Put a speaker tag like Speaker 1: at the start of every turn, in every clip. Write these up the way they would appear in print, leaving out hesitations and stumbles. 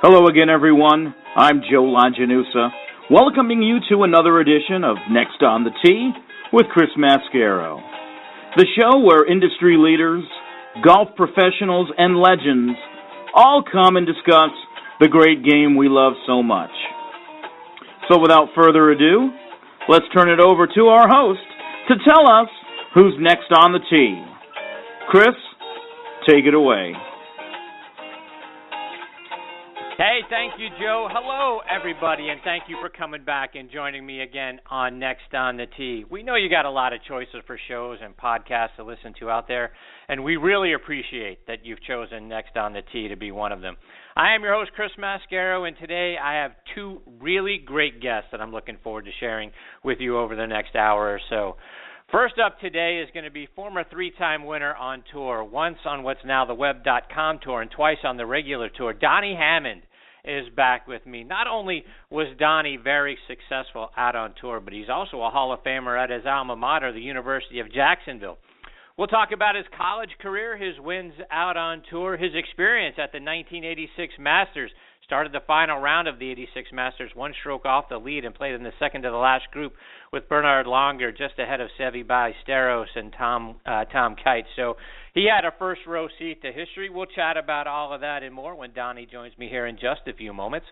Speaker 1: Hello again, everyone. I'm Joe Longinusa, welcoming you to another edition of Next on the Tee with Chris Mascaro, the show where industry leaders, golf professionals, and legends all come and discuss the great game we love so much. So without further ado, let's turn it over to our host to tell us who's next on the tee. Chris, take it away.
Speaker 2: Hey, thank you, Joe. Hello, everybody, and thank you for coming back and joining me again on Next on the Tee. We know you got a lot of choices for shows and podcasts to listen to out there, and we really appreciate that you've chosen Next on the Tee to be one of them. I am your host, Chris Mascaro, and today I have two really great guests that I'm looking forward to sharing with you over the next hour or so. First up today is going to be former three-time winner on tour, once on what's now the Web.com tour and twice on the regular tour. Donnie Hammond is back with me. Not only was Donnie very successful out on tour, but he's also a Hall of Famer at his alma mater, the University of Jacksonville. We'll talk about his college career, his wins out on tour, his experience at the 1986 Masters. Started the final round of the 86 Masters, one stroke off the lead, and played in the second to the last group with Bernard Langer, just ahead of Seve Ballesteros and Tom Kite. So he had a first row seat to history. We'll chat about all of that and more when Donnie joins me here in just a few moments.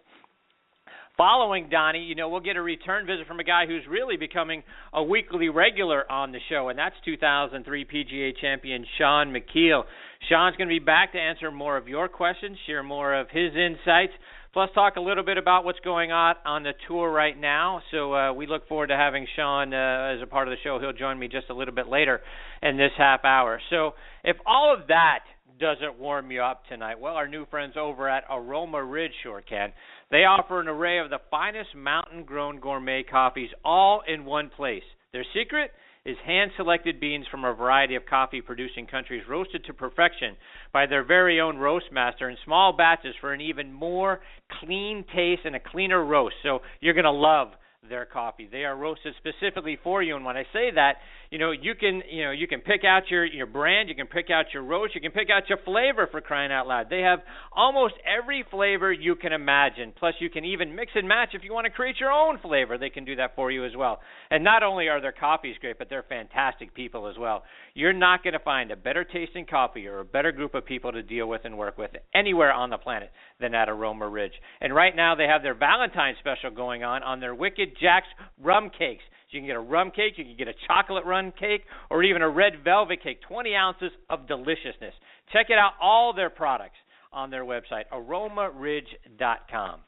Speaker 2: Following Donnie, we'll get a return visit from a guy who's really becoming a weekly regular on the show, and that's 2003 PGA champion Shaun Micheel. Shaun's going to be back to answer more of your questions, share more of his insights, plus talk a little bit about what's going on the tour right now. So we look forward to having Shaun as a part of the show. He'll join me just a little bit later in this half hour. So if all of that doesn't warm you up tonight, well, our new friends over at Aroma Ridge sure can. They offer an array of the finest mountain-grown gourmet coffees all in one place. Their secret is hand-selected beans from a variety of coffee-producing countries roasted to perfection by their very own roast master in small batches for an even more clean taste and a cleaner roast. So you're going to love their coffee. They are roasted specifically for you, and when I say that, you can pick out your brand, you can pick out your roast, you can pick out your flavor, for crying out loud. They have almost every flavor you can imagine. Plus, you can even mix and match if you want to create your own flavor. They can do that for you as well. And not only are their coffees great, but they're fantastic people as well. You're not going to find a better tasting coffee or a better group of people to deal with and work with anywhere on the planet than at Aroma Ridge. And right now they have their Valentine's special going on their Wicked Jack's rum cakes. So you can get a rum cake, you can get a chocolate rum cake, or even a red velvet cake, 20 ounces of deliciousness. Check it out, all their products on their website, aromaridge.com.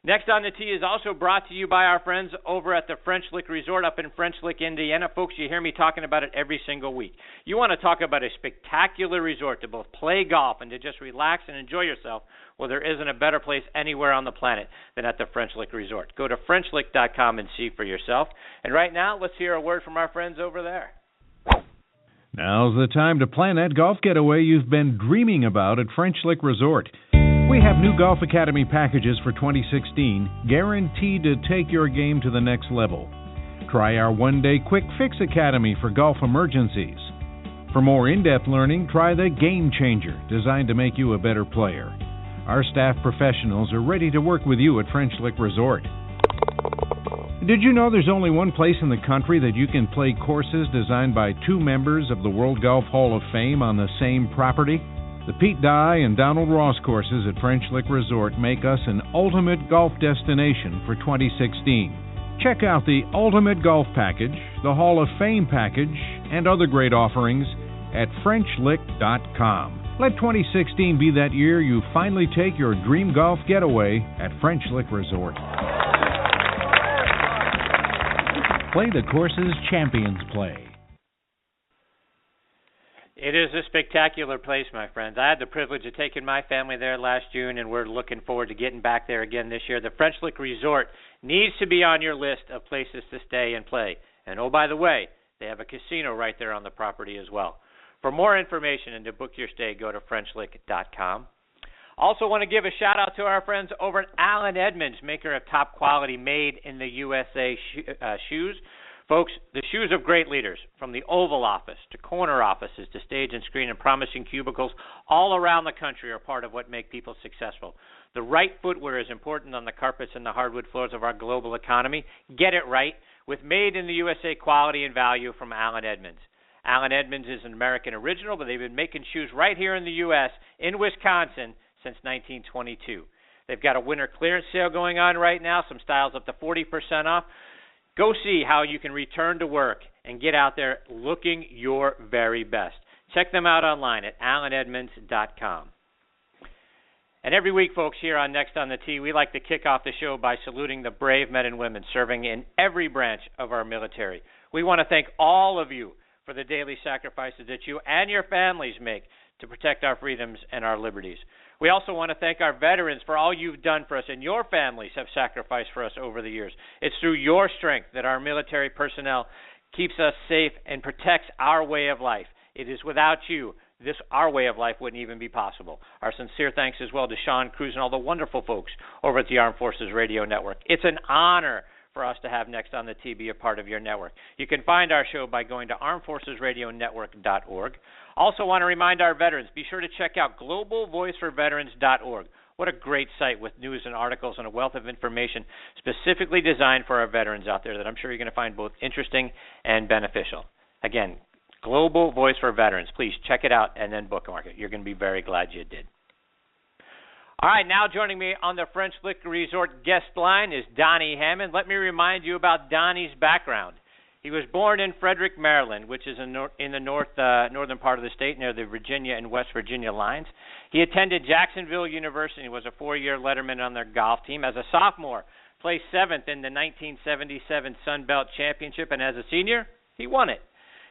Speaker 2: Next on the Tee is also brought to you by our friends over at the French Lick Resort up in French Lick, Indiana. Folks, you hear me talking about it every single week. You want to talk about a spectacular resort to both play golf and to just relax and enjoy yourself. Well, there isn't a better place anywhere on the planet than at the French Lick Resort. Go to FrenchLick.com and see for yourself. And right now, let's hear a word from our friends over there.
Speaker 3: Now's the time to plan that golf getaway you've been dreaming about at French Lick Resort. We have new Golf Academy packages for 2016, guaranteed to take your game to the next level. Try our one-day Quick Fix Academy for golf emergencies. For more in-depth learning, try the Game Changer, designed to make you a better player. Our staff professionals are ready to work with you at French Lick Resort. Did you know there's only one place in the country that you can play courses designed by two members of the World Golf Hall of Fame on the same property? The Pete Dye and Donald Ross courses at French Lick Resort make us an ultimate golf destination for 2016. Check out the Ultimate Golf Package, the Hall of Fame Package, and other great offerings at FrenchLick.com. Let 2016 be that year you finally take your dream golf getaway at French Lick Resort. Play the courses champions play.
Speaker 2: It is a spectacular place, my friends. I had the privilege of taking my family there last June, and we're looking forward to getting back there again this year. The French Lick Resort needs to be on your list of places to stay and play. And oh, by the way, they have a casino right there on the property as well. For more information and to book your stay, go to FrenchLick.com. Also want to give a shout-out to our friends over at Allen Edmonds, maker of top-quality made-in-the-USA shoes. Folks, the shoes of great leaders, from the Oval Office to corner offices to stage and screen and promising cubicles all around the country, are part of what make people successful. The right footwear is important on the carpets and the hardwood floors of our global economy. Get it right with made in the USA quality and value from Allen Edmonds. Allen Edmonds is an American original, but they've been making shoes right here in the U.S., in Wisconsin, since 1922. They've got a winter clearance sale going on right now, some styles up to 40% off. Go see how you can return to work and get out there looking your very best. Check them out online at allenedmonds.com. And every week, folks, here on Next on the Tee, we like to kick off the show by saluting the brave men and women serving in every branch of our military. We want to thank all of you for the daily sacrifices that you and your families make to protect our freedoms and our liberties. We also want to thank our veterans for all you've done for us, and your families have sacrificed for us over the years. It's through your strength that our military personnel keeps us safe and protects our way of life. It is without you, our way of life wouldn't even be possible. Our sincere thanks as well to Shaun, Cruz, and all the wonderful folks over at the Armed Forces Radio Network. It's an honor for us to have Next on the Tee be a part of your network. You can find our show by going to armedforcesradionetwork.org. Also want to remind our veterans, be sure to check out globalvoiceforveterans.org. What a great site with news and articles and a wealth of information specifically designed for our veterans out there that I'm sure you're going to find both interesting and beneficial. Again, Global Voice for Veterans. Please check it out and then bookmark it. You're going to be very glad you did. All right, now joining me on the French Lick Resort guest line is Donnie Hammond. Let me remind you about Donnie's background. He was born in Frederick, Maryland, which is in the northern part of the state near the Virginia and West Virginia lines. He attended Jacksonville University and was a 4-year letterman on their golf team. As a sophomore, placed 7th in the 1977 Sun Belt Championship, and as a senior, he won it.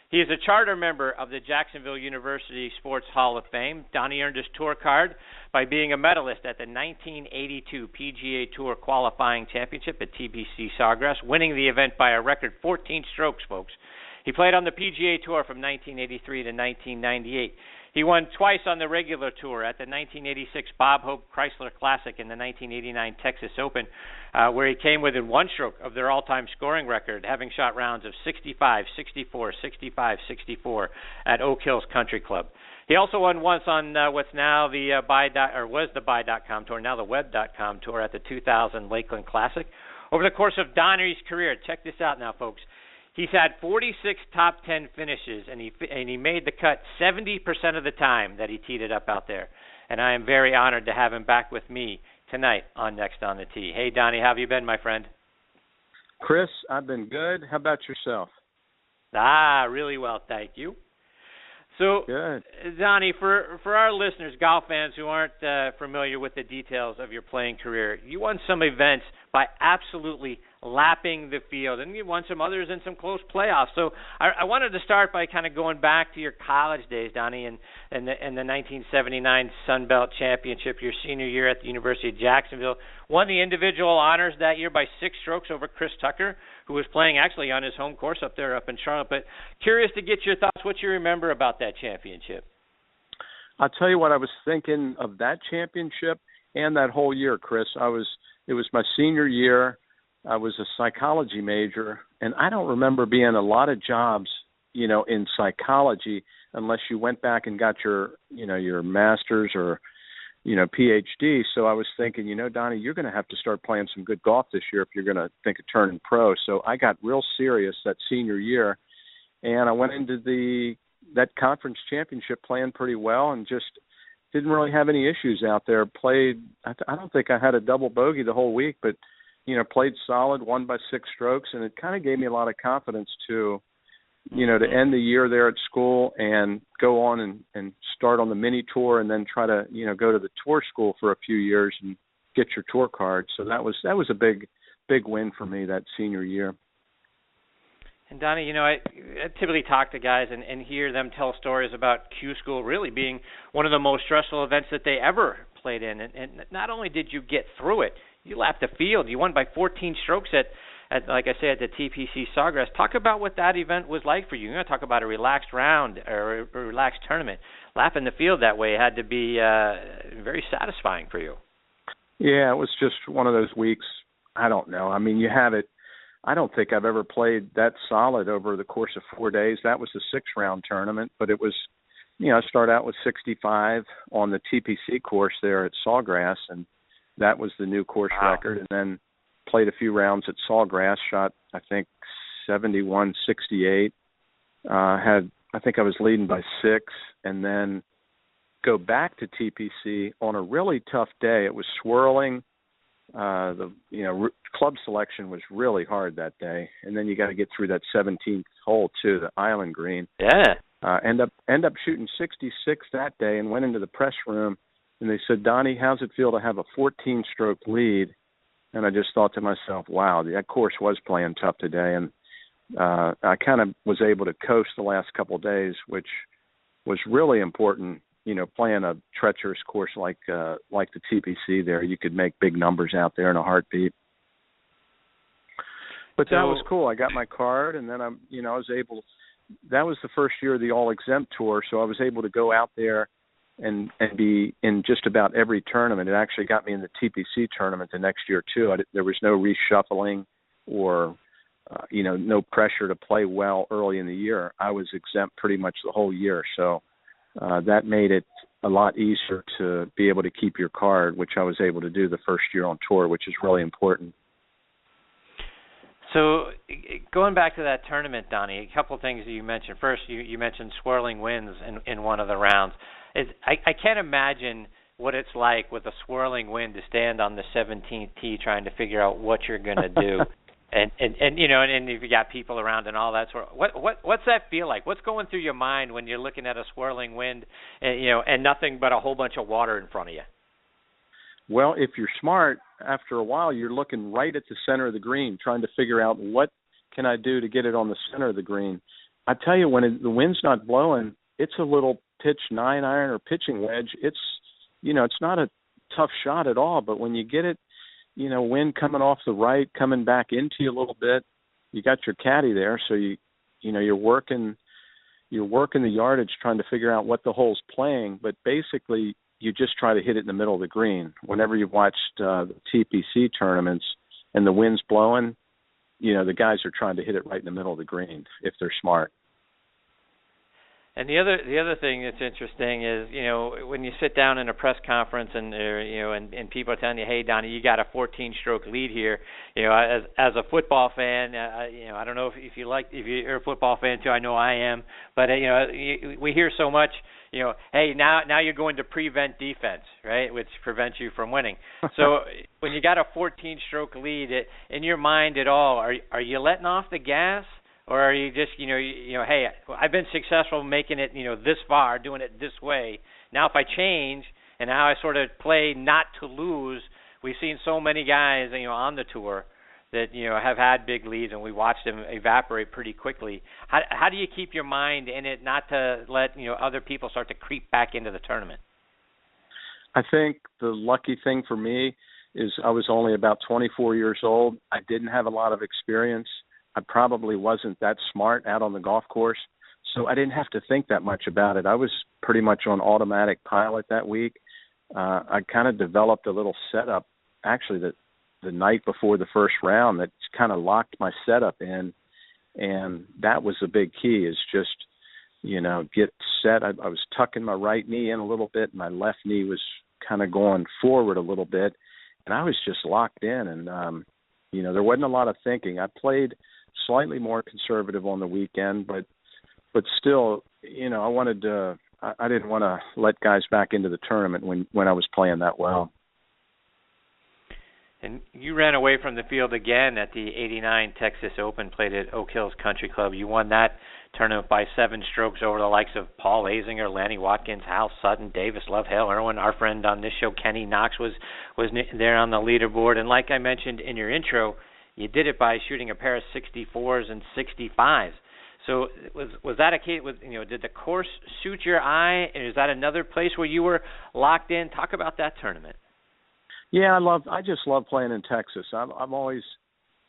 Speaker 2: He is a charter member of the Jacksonville University Sports Hall of Fame. Donnie earned his tour card by being a medalist at the 1982 PGA Tour Qualifying Championship at TPC Sawgrass, winning the event by a record 14 strokes, folks. He played on the PGA Tour from 1983 to 1998. He won twice on the regular tour at the 1986 Bob Hope Chrysler Classic and the 1989 Texas Open, where he came within 1 stroke of their all-time scoring record, having shot rounds of 65, 64, 65, 64 at Oak Hills Country Club. He also won once on what's now the was the buy.com tour, now the web.com tour at the 2000 Lakeland Classic. Over the course of Donnie's career, check this out now, folks. He's had 46 top 10 finishes, and he made the cut 70% of the time that he teed it up out there. And I am very honored to have him back with me tonight on Next on the Tee. Hey, Donnie, how have you been, my friend?
Speaker 4: Chris, I've been good. How about yourself?
Speaker 2: Really well, thank you. So,
Speaker 4: good.
Speaker 2: Donnie, for our listeners, golf fans who aren't familiar with the details of your playing career, you won some events by absolutely lapping the field, and you won some others in some close playoffs. So I wanted to start by kind of going back to your college days, Donnie, and the 1979 Sun Belt Championship, your senior year at the University of Jacksonville. Won the individual honors that year by 6 strokes over Chris Tucker, who was playing actually on his home course up there up in Charlotte. But curious to get your thoughts, what you remember about that championship.
Speaker 4: I'll tell you what I was thinking of that championship and that whole year, Chris. It was my senior year. I was a psychology major, and I don't remember being a lot of jobs, in psychology unless you went back and got your master's or, PhD. So I was thinking, Donnie, you're going to have to start playing some good golf this year if you're going to think of turning pro. So I got real serious that senior year, and I went into that conference championship playing pretty well and just didn't really have any issues out there. I don't think I had a double bogey the whole week, but played solid, won by 6 strokes, and it kind of gave me a lot of confidence to end the year there at school and go on and start on the mini tour and then try to, go to the tour school for a few years and get your tour card. So that was a big win for me that senior year.
Speaker 2: And Donnie, I typically talk to guys and hear them tell stories about Q School really being one of the most stressful events that they ever played in. And not only did you get through it, you lapped the field. You won by 14 strokes at like I said, at the TPC Sawgrass. Talk about what that event was like for you. You're going to talk about a relaxed round or a relaxed tournament. Lapping the field that way had to be very satisfying for you.
Speaker 4: Yeah, it was just one of those weeks. I don't know. I mean, you have it I don't think I've ever played that solid over the course of 4 days. That was a 6-round tournament, but it was, I started out with 65 on the TPC course there at Sawgrass, and that was the new course record, and then played a few rounds at Sawgrass, shot, I think, 71, 68. I think I was leading by 6, and then go back to TPC on a really tough day. It was swirling. Club selection was really hard that day, and then you got to get through that 17th hole too, the island green.
Speaker 2: Yeah.
Speaker 4: End up shooting 66 that day, and went into the press room, and they said, "Donnie, how's it feel to have a 14-stroke lead?" And I just thought to myself, "Wow, that course was playing tough today." And I kind of was able to coast the last couple of days, which was really important. Playing a treacherous course like the TPC there, you could make big numbers out there in a heartbeat. But that was cool. I got my card, and then I was able. That was the first year of the all-exempt tour, so I was able to go out there and be in just about every tournament. It actually got me in the TPC tournament the next year too. There was no reshuffling or no pressure to play well early in the year. I was exempt pretty much the whole year, so that made it a lot easier to be able to keep your card, which I was able to do the first year on tour, which is really important.
Speaker 2: So going back to that tournament, Donnie, a couple of things that you mentioned. First, you mentioned swirling winds in one of the rounds. I can't imagine what it's like with a swirling wind to stand on the 17th tee trying to figure out what you're going to do. And if you got people around and all that sort of, what's that feel like? What's going through your mind when you're looking at a swirling wind, and nothing but a whole bunch of water in front of you?
Speaker 4: Well, if you're smart, after a while, you're looking right at the center of the green, trying to figure out what can I do to get it on the center of the green. I tell you, when the wind's not blowing, it's a little pitch 9-iron or pitching wedge. It's not a tough shot at all. But when you get it, wind coming off the right, coming back into you a little bit, you got your caddy there, so you're working the yardage, trying to figure out what the hole's playing. But basically, you just try to hit it in the middle of the green. Whenever you've watched the TPC tournaments and the wind's blowing, the guys are trying to hit it right in the middle of the green if they're smart.
Speaker 2: And the other thing that's interesting is, when you sit down in a press conference and people are telling you, "Hey, Donnie, you got a 14-stroke lead here." As a football fan, I don't know if you're a football fan too. I know I am, but we hear so much. Hey, now you're going to prevent defense, right, which prevents you from winning. So when you got a 14-stroke lead, in your mind at all, are you letting off the gas? Or are you just, hey, I've been successful making it, this far, doing it this way. Now if I change and now I sort of play not to lose, we've seen so many guys, on the tour that, have had big leads, and we watched them evaporate pretty quickly. How do you keep your mind in it not to let, other people start to creep back into the tournament?
Speaker 4: I think the lucky thing for me is I was only about 24 years old. I didn't have a lot of experience. I probably wasn't that smart out on the golf course, so I didn't have to think that much about it. I was pretty much on automatic pilot that week. I kind of developed a little setup, actually, the night before the first round that kind of locked my setup in, and that was a big key, is just, get set. I was tucking my right knee in a little bit, and my left knee was kind of going forward a little bit, and I was just locked in, and, there wasn't a lot of thinking. I played slightly more conservative on the weekend, but still, I didn't want to let guys back into the tournament when I was playing that well.
Speaker 2: And you ran away from the field again at the '89 Texas Open, played at Oak Hills Country Club. You won that tournament by 7 strokes over the likes of Paul Azinger, Lanny Watkins, Hal Sutton, Davis Love, Hale Irwin. Our friend on this show, Kenny Knox, was there on the leaderboard. And like I mentioned in your intro, you did it by shooting a pair of 64s and 65s. So was that a case? Did the course suit your eye? And is that another place where you were locked in? Talk about that tournament.
Speaker 4: Yeah, I just love playing in Texas. I've always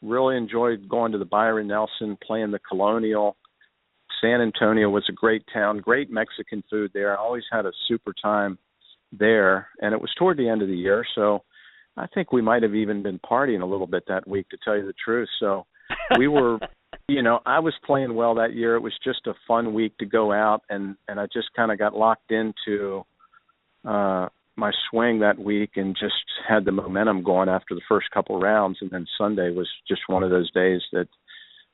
Speaker 4: really enjoyed going to the Byron Nelson, playing the Colonial. San Antonio was a great town, great Mexican food there. I always had a super time there, and it was toward the end of the year, so I think we might have even been partying a little bit that week, to tell you the truth. So we were, I was playing well that year. It was just a fun week to go out, and I just kind of got locked into my swing that week and just had the momentum going after the first couple rounds. And then Sunday was just one of those days that,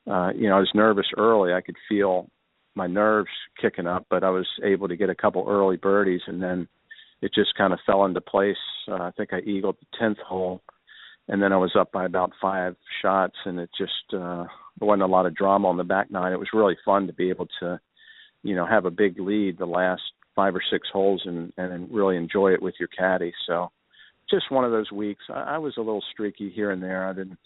Speaker 4: I was nervous early. I could feel my nerves kicking up, but I was able to get a couple early birdies, and then it just kind of fell into place. I think I eagled the 10th hole, and then I was up by about 5 shots, and it just there wasn't a lot of drama on the back nine. It was really fun to be able to, have a big lead the last 5 or 6 holes and really enjoy it with your caddy. So just one of those weeks. I was a little streaky here and there. I didn't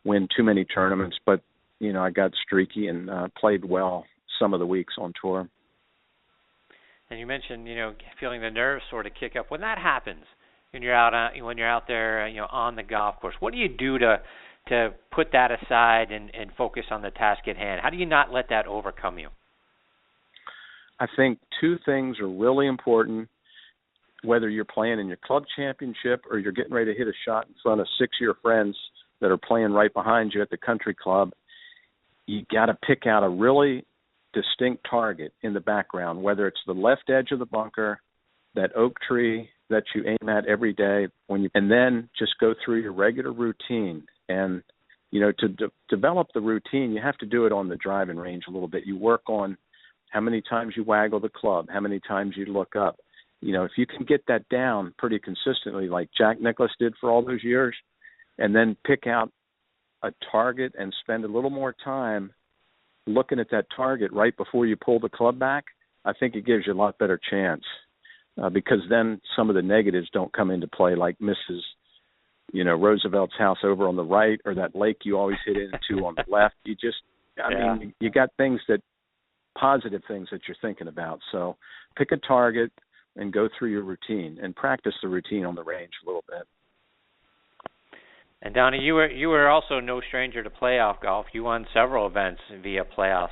Speaker 4: win too many tournaments, but, I got streaky and played well some of the weeks on tour.
Speaker 2: And you mentioned, feeling the nerves sort of kick up. When that happens, when you're out there, on the golf course, what do you do to put that aside and focus on the task at hand? How do you not let that overcome you?
Speaker 4: I think 2 things are really important, whether you're playing in your club championship or you're getting ready to hit a shot in front of 6 of your friends that are playing right behind you at the country club. You got to pick out a really distinct target in the background, whether it's the left edge of the bunker, that oak tree that you aim at every day, and then just go through your regular routine. And, to develop the routine, you have to do it on the driving range a little bit. You work on how many times you waggle the club, how many times you look up. If you can get that down pretty consistently, like Jack Nicklaus did for all those years, and then pick out a target and spend a little more time looking at that target right before you pull the club back, I think it gives you a lot better chance because then some of the negatives don't come into play, like Mrs. Roosevelt's house over on the right, or that lake you always hit into on the left. You got positive things that you're thinking about. So pick a target and go through your routine and practice the routine on the range a little bit.
Speaker 2: And Donnie, you were also no stranger to playoff golf. You won several events via playoffs.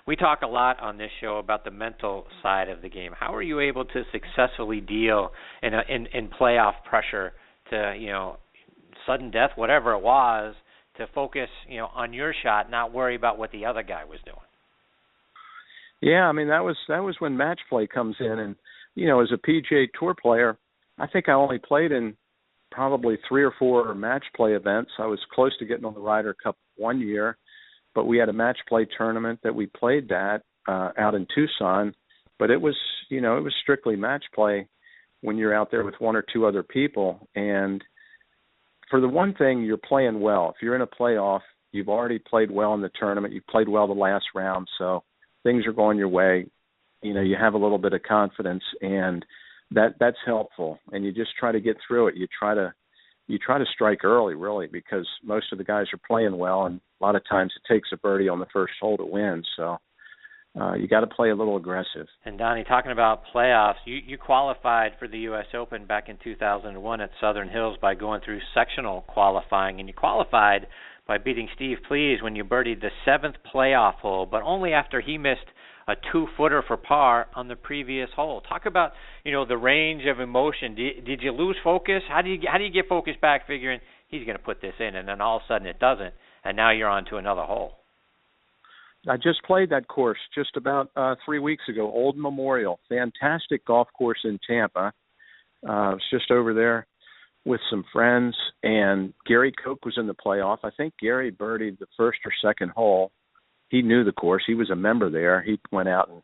Speaker 2: We talk a lot on this show about the mental side of the game. How are you able to successfully deal in playoff pressure to, sudden death, whatever it was, to focus, on your shot, not worry about what the other guy was doing?
Speaker 4: Yeah, that was when match play comes in, and as a PGA Tour player, I think I only played in probably 3 or 4 match play events. I was close to getting on the Ryder Cup one year, but we had a match play tournament that we played that out in Tucson. But it was, it was strictly match play when you're out there with 1 or 2 other people. And for the one thing, you're playing well. If you're in a playoff, you've already played well in the tournament. You played well the last round, so things are going your way. You have a little bit of confidence, and that's helpful. And you just try to get through it. You try to strike early, really, because most of the guys are playing well, and a lot of times it takes a birdie on the first hole to win. So you got to play a little aggressive.
Speaker 2: And Donnie, talking about playoffs, you qualified for the U.S. Open back in 2001 at Southern Hills by going through sectional qualifying, and you qualified by beating Steve Please when you birdied the 7th playoff hole, but only after he missed a 2-footer for par on the previous hole. Talk about, the range of emotion. Did you lose focus? How do you get focus back, figuring he's going to put this in, and then all of a sudden it doesn't, and now you're on to another hole?
Speaker 4: I just played that course just about 3 weeks ago, Old Memorial. Fantastic golf course in Tampa. I was just over there with some friends, and Gary Koch was in the playoff. I think Gary birdied the first or second hole. He knew the course. He was a member there. He went out and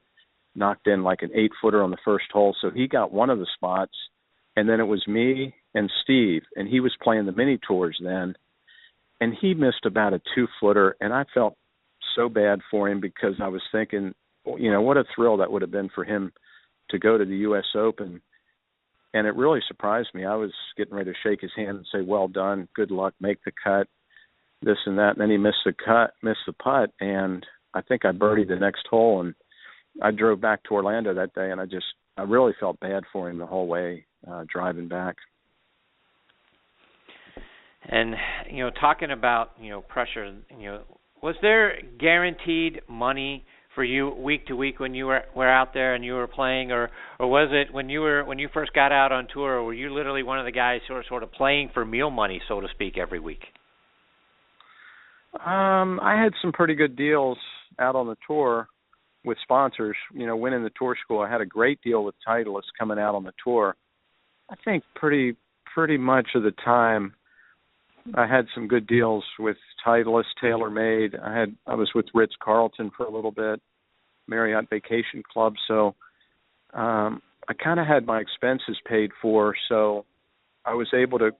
Speaker 4: knocked in like an 8-footer on the first hole, so he got one of the spots. And then it was me and Steve, and he was playing the mini tours then, and he missed about a 2-footer, and I felt so bad for him because I was thinking, what a thrill that would have been for him to go to the U.S. Open. And it really surprised me. I was getting ready to shake his hand and say, well done, good luck, make the cut, this and that. And then he missed the putt, and I think I birdied the next hole. And I drove back to Orlando that day, and I really felt bad for him the whole way driving back.
Speaker 2: And, talking about, pressure, was there guaranteed money for you week to week when you were out there and you were playing, or was it when you first got out on tour, or were you literally one of the guys sort of playing for meal money, so to speak, every week?
Speaker 4: I had some pretty good deals out on the tour with sponsors. Winning the tour school, I had a great deal with Titleist coming out on the tour. I think pretty much of the time I had some good deals with Titleist, TaylorMade. I was with Ritz-Carlton for a little bit, Marriott Vacation Club. So I kind of had my expenses paid for, so I was able to,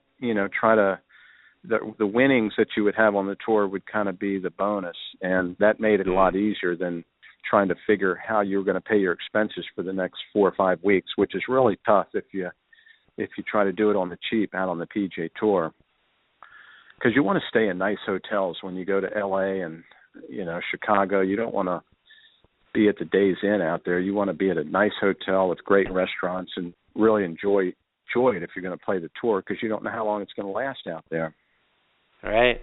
Speaker 4: try to, the winnings that you would have on the tour would kind of be the bonus, and that made it a lot easier than trying to figure how you were going to pay your expenses for the next 4 or 5 weeks, which is really tough if you try to do it on the cheap out on the PGA Tour. Because you want to stay in nice hotels when you go to L.A. and, Chicago. You don't want to be at the Days Inn out there. You want to be at a nice hotel with great restaurants and really enjoy it if you're going to play the tour, because you don't know how long it's going to last out there.
Speaker 2: Right.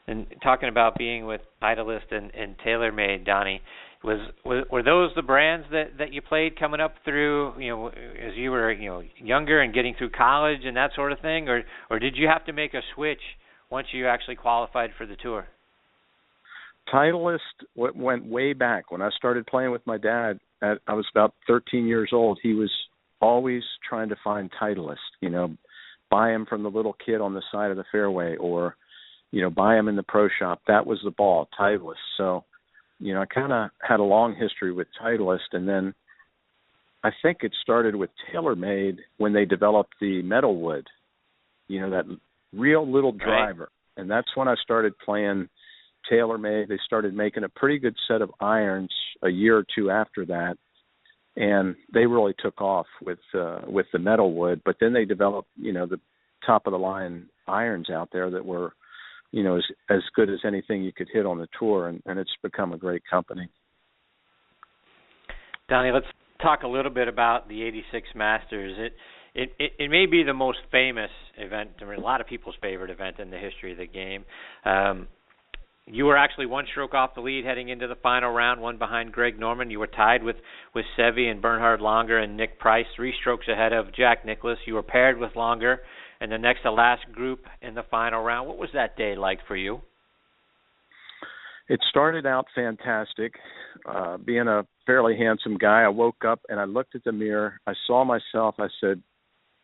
Speaker 2: And talking about being with Titleist and TaylorMade, Donnie, were those the brands that you played coming up through, as you were, younger and getting through college and that sort of thing, or did you have to make a switch once you actually qualified for the tour?
Speaker 4: Titleist went way back. When I started playing with my dad, I was about 13 years old. He was always trying to find Titleist, buy him from the little kid on the side of the fairway, or, buy him in the pro shop. That was the ball, Titleist. So, I kind of had a long history with Titleist, and then I think it started with TaylorMade when they developed the metalwood, that real little driver. Right. And that's when I started playing TaylorMade. They started making a pretty good set of irons a year or two after that, and they really took off with the metalwood. But then they developed, the top of the line irons out there that were, as good as anything you could hit on the tour, and it's become a great company.
Speaker 2: Donnie, let's talk a little bit about the '86 Masters. It may be the most famous event, or a lot of people's favorite event in the history of the game. You were actually one stroke off the lead heading into the final round, one behind Greg Norman. You were tied with Seve and Bernhard Langer and Nick Price, 3 strokes ahead of Jack Nicklaus. You were paired with Langer and the next to last group in the final round. What was that day like for you?
Speaker 4: It started out fantastic. Being a fairly handsome guy, I woke up and I looked at the mirror. I saw myself. I said,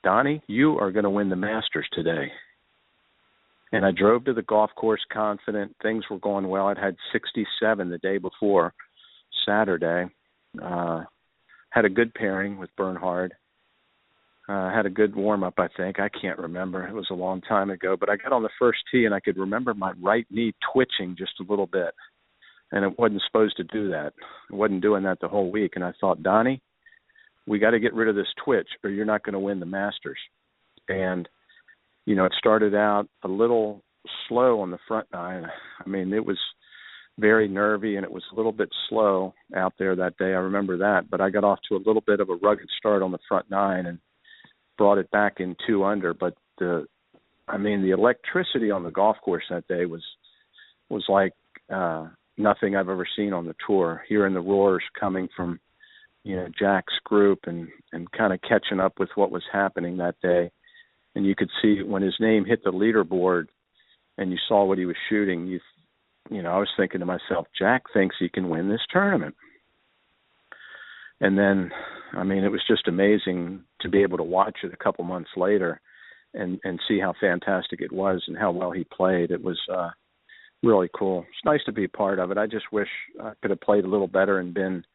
Speaker 4: Donnie, you are going to win the Masters today. And I drove to the golf course confident. Things were going well. I'd had 67 the day before, Saturday. Had a good pairing with Bernhard. Had a good warm-up, I think. I can't remember. It was a long time ago. But I got on the first tee, and I could remember my right knee twitching just a little bit. And it wasn't supposed to do that. It wasn't doing that the whole week. And I thought, Donnie, we got to get rid of this twitch, or you're not going to win the Masters. And it started out a little slow on the front nine. I mean, it was very nervy, and it was a little bit slow out there that day. I remember that. But I got off to a little bit of a rugged start on the front nine and brought it back in 2 under. But the electricity on the golf course that day was like nothing I've ever seen on the tour. Hearing the roars coming from, Jack's group and kind of catching up with what was happening that day. And you could see when his name hit the leaderboard and you saw what he was shooting, I was thinking to myself, Jack thinks he can win this tournament. And then, it was just amazing to be able to watch it a couple months later and see how fantastic it was and how well he played. It was really cool. It's nice to be a part of it. I just wish I could have played a little better and been,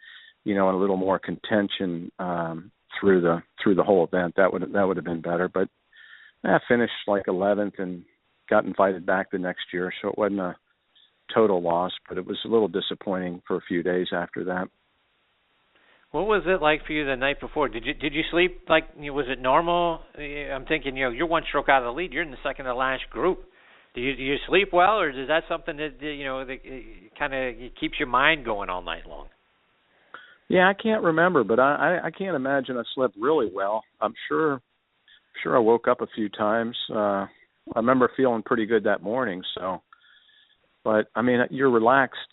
Speaker 4: in a little more contention through the whole event. That would have been better. But I finished like 11th and got invited back the next year, so it wasn't a total loss, but it was a little disappointing for a few days after that.
Speaker 2: What was it like for you the night before? Did you sleep was it normal? I'm thinking, you're one stroke out of the lead. You're in the second to last group. Do you sleep well, or is that something that that kind of keeps your mind going all night long?
Speaker 4: Yeah, I can't remember, but I can't imagine I slept really well. I'm sure I woke up a few times. I remember feeling pretty good that morning. So, but you're relaxed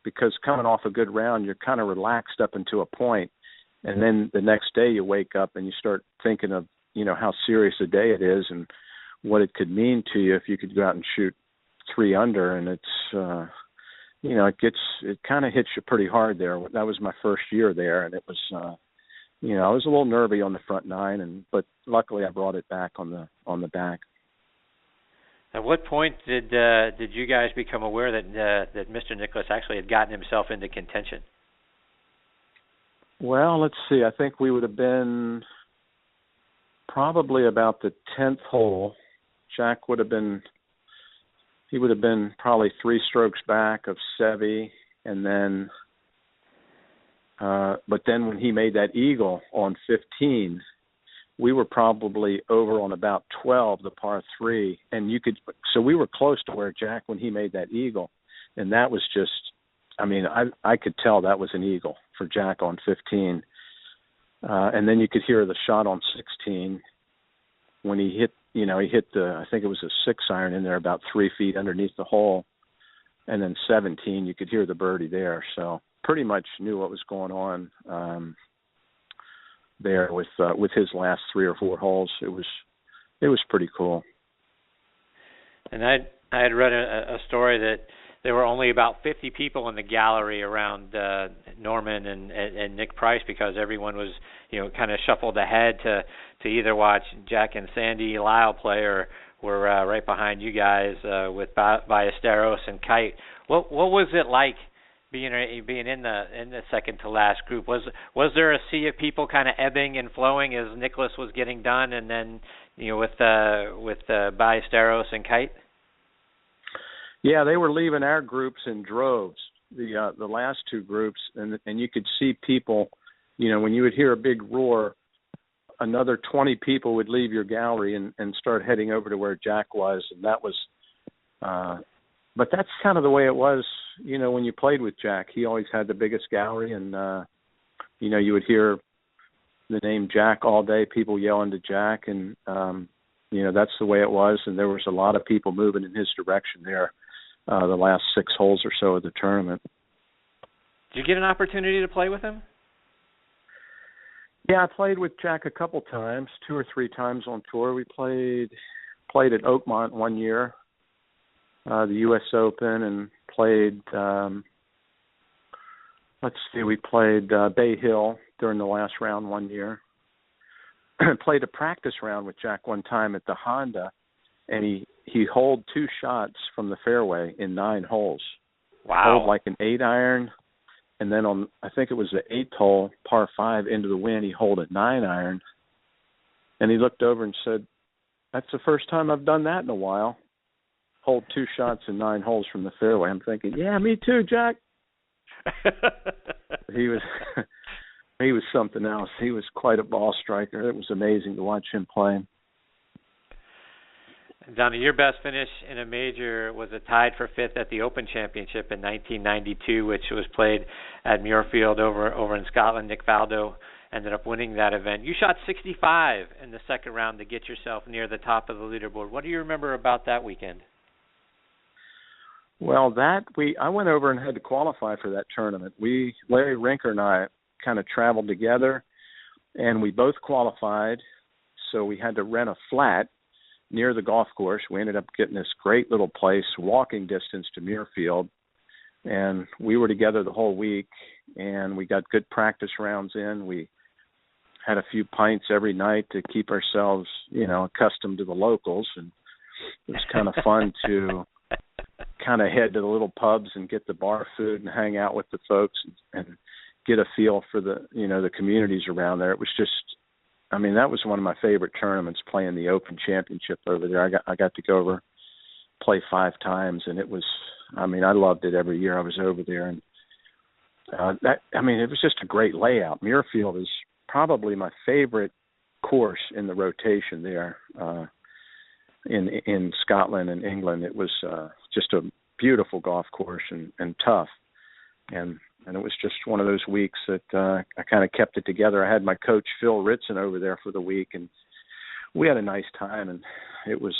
Speaker 4: because coming off a good round, you're kind of relaxed up until a point, and then the next day you wake up and you start thinking of how serious a day it is and what it could mean to you if you could go out and shoot 3 under, and it's it kind of hits you pretty hard there. That was my first year there, and it was I was a little nervy on the front 9, but luckily I brought it back on the back.
Speaker 2: At what point did you guys become aware that Mr. Nicklaus actually had gotten himself into contention?
Speaker 4: Well, let's see. I think we would have been probably about the 10th hole. Jack would have been probably 3 strokes back of Seve, and then but then when he made that eagle on 15, we were probably over on about 12, the par 3, and so we were close to where Jack when he made that eagle, and that was just, I could tell that was an eagle for Jack on 15, and then you could hear the shot on 16 when he hit I think it was a 6-iron in there about 3 feet underneath the hole, and then 17 you could hear the birdie there, so pretty much knew what was going on there with his last 3 or 4 holes. It was pretty cool.
Speaker 2: And I had read a story that there were only about 50 people in the gallery around Norman and Nick Price, because everyone was kind of shuffled ahead to either watch Jack and Sandy Lyle play or were right behind you guys with Ballesteros and Kite. What was it like being in the second to last group? Was there a sea of people kind of ebbing and flowing as Nicklaus was getting done, and then with Ballesteros and Kite?
Speaker 4: Yeah, they were leaving our groups in droves. The last 2 groups, and you could see people. When you would hear a big roar, another 20 people would leave your gallery and start heading over to where Jack was, and that was. But that's kind of the way it was, when you played with Jack. He always had the biggest gallery, and, you would hear the name Jack all day, people yelling to Jack, and, that's the way it was, and there was a lot of people moving in his direction there the last 6 holes or so of the tournament.
Speaker 2: Did you get an opportunity to play with him?
Speaker 4: Yeah, I played with Jack a couple times, 2 or 3 times on tour. We played at Oakmont one year, the U.S. Open, and played, we played Bay Hill during the last round one year. Played a practice round with Jack one time at the Honda, and he holed 2 shots from the fairway in 9 holes.
Speaker 2: Wow.
Speaker 4: Holed like an 8-iron, and then on, I think it was the 8th hole, par 5 into the wind, he holed a 9-iron, and he looked over and said, "That's the first time I've done that in a while. Hold 2 shots in 9 holes from the fairway." I'm thinking, yeah, me too, Jack. He was something else. He was quite a ball striker. It was amazing to watch him play.
Speaker 2: Donnie, your best finish in a major was tied for 5th at the Open Championship in 1992, which was played at Muirfield over in Scotland. Nick Faldo ended up winning that event. You shot 65 in the second round to get yourself near the top of the leaderboard. What do you remember about that weekend?
Speaker 4: Well, I went over and had to qualify for that tournament. Larry Rinker and I kind of traveled together, and we both qualified, so we had to rent a flat near the golf course. We ended up getting this great little place, walking distance to Muirfield, and we were together the whole week, and we got good practice rounds in. We had a few pints every night to keep ourselves, accustomed to the locals, and it was kind of fun to kind of head to the little pubs and get the bar food and hang out with the folks and get a feel for the communities around there. It was just, that was one of my favorite tournaments, playing the Open Championship over there. I got to go over, play 5 times, and it was, I loved it every year I was over there. And it was just a great layout. Muirfield is probably my favorite course in the rotation there in Scotland and England. It was just a beautiful golf course and tough. And it was just one of those weeks that I kind of kept it together. I had my coach, Phil Ritson, over there for the week, and we had a nice time, and it was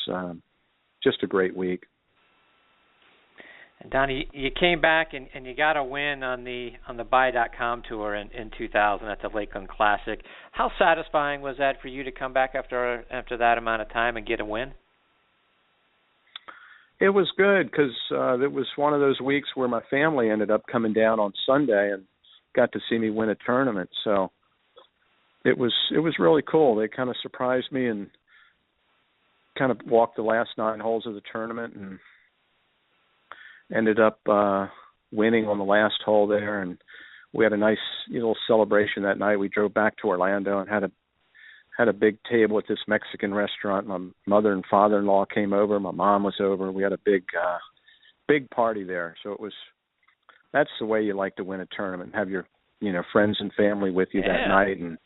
Speaker 4: just a great week.
Speaker 2: And Donnie, you came back and you got a win on the pga.com tour in 2000 at the Lakeland Classic. How satisfying was that for you to come back after that amount of time and get a win?
Speaker 4: It was good because it was one of those weeks where my family ended up coming down on Sunday and got to see me win a tournament. So it was really cool. They kind of surprised me and kind of walked the last 9 holes of the tournament and ended up winning on the last hole there. And we had a nice little celebration that night. We drove back to Orlando and had a big table at this Mexican restaurant. My mother and father-in-law came over. My mom was over. We had a big party there. So that's the way you like to win a tournament. Have your, friends and family with you that night, and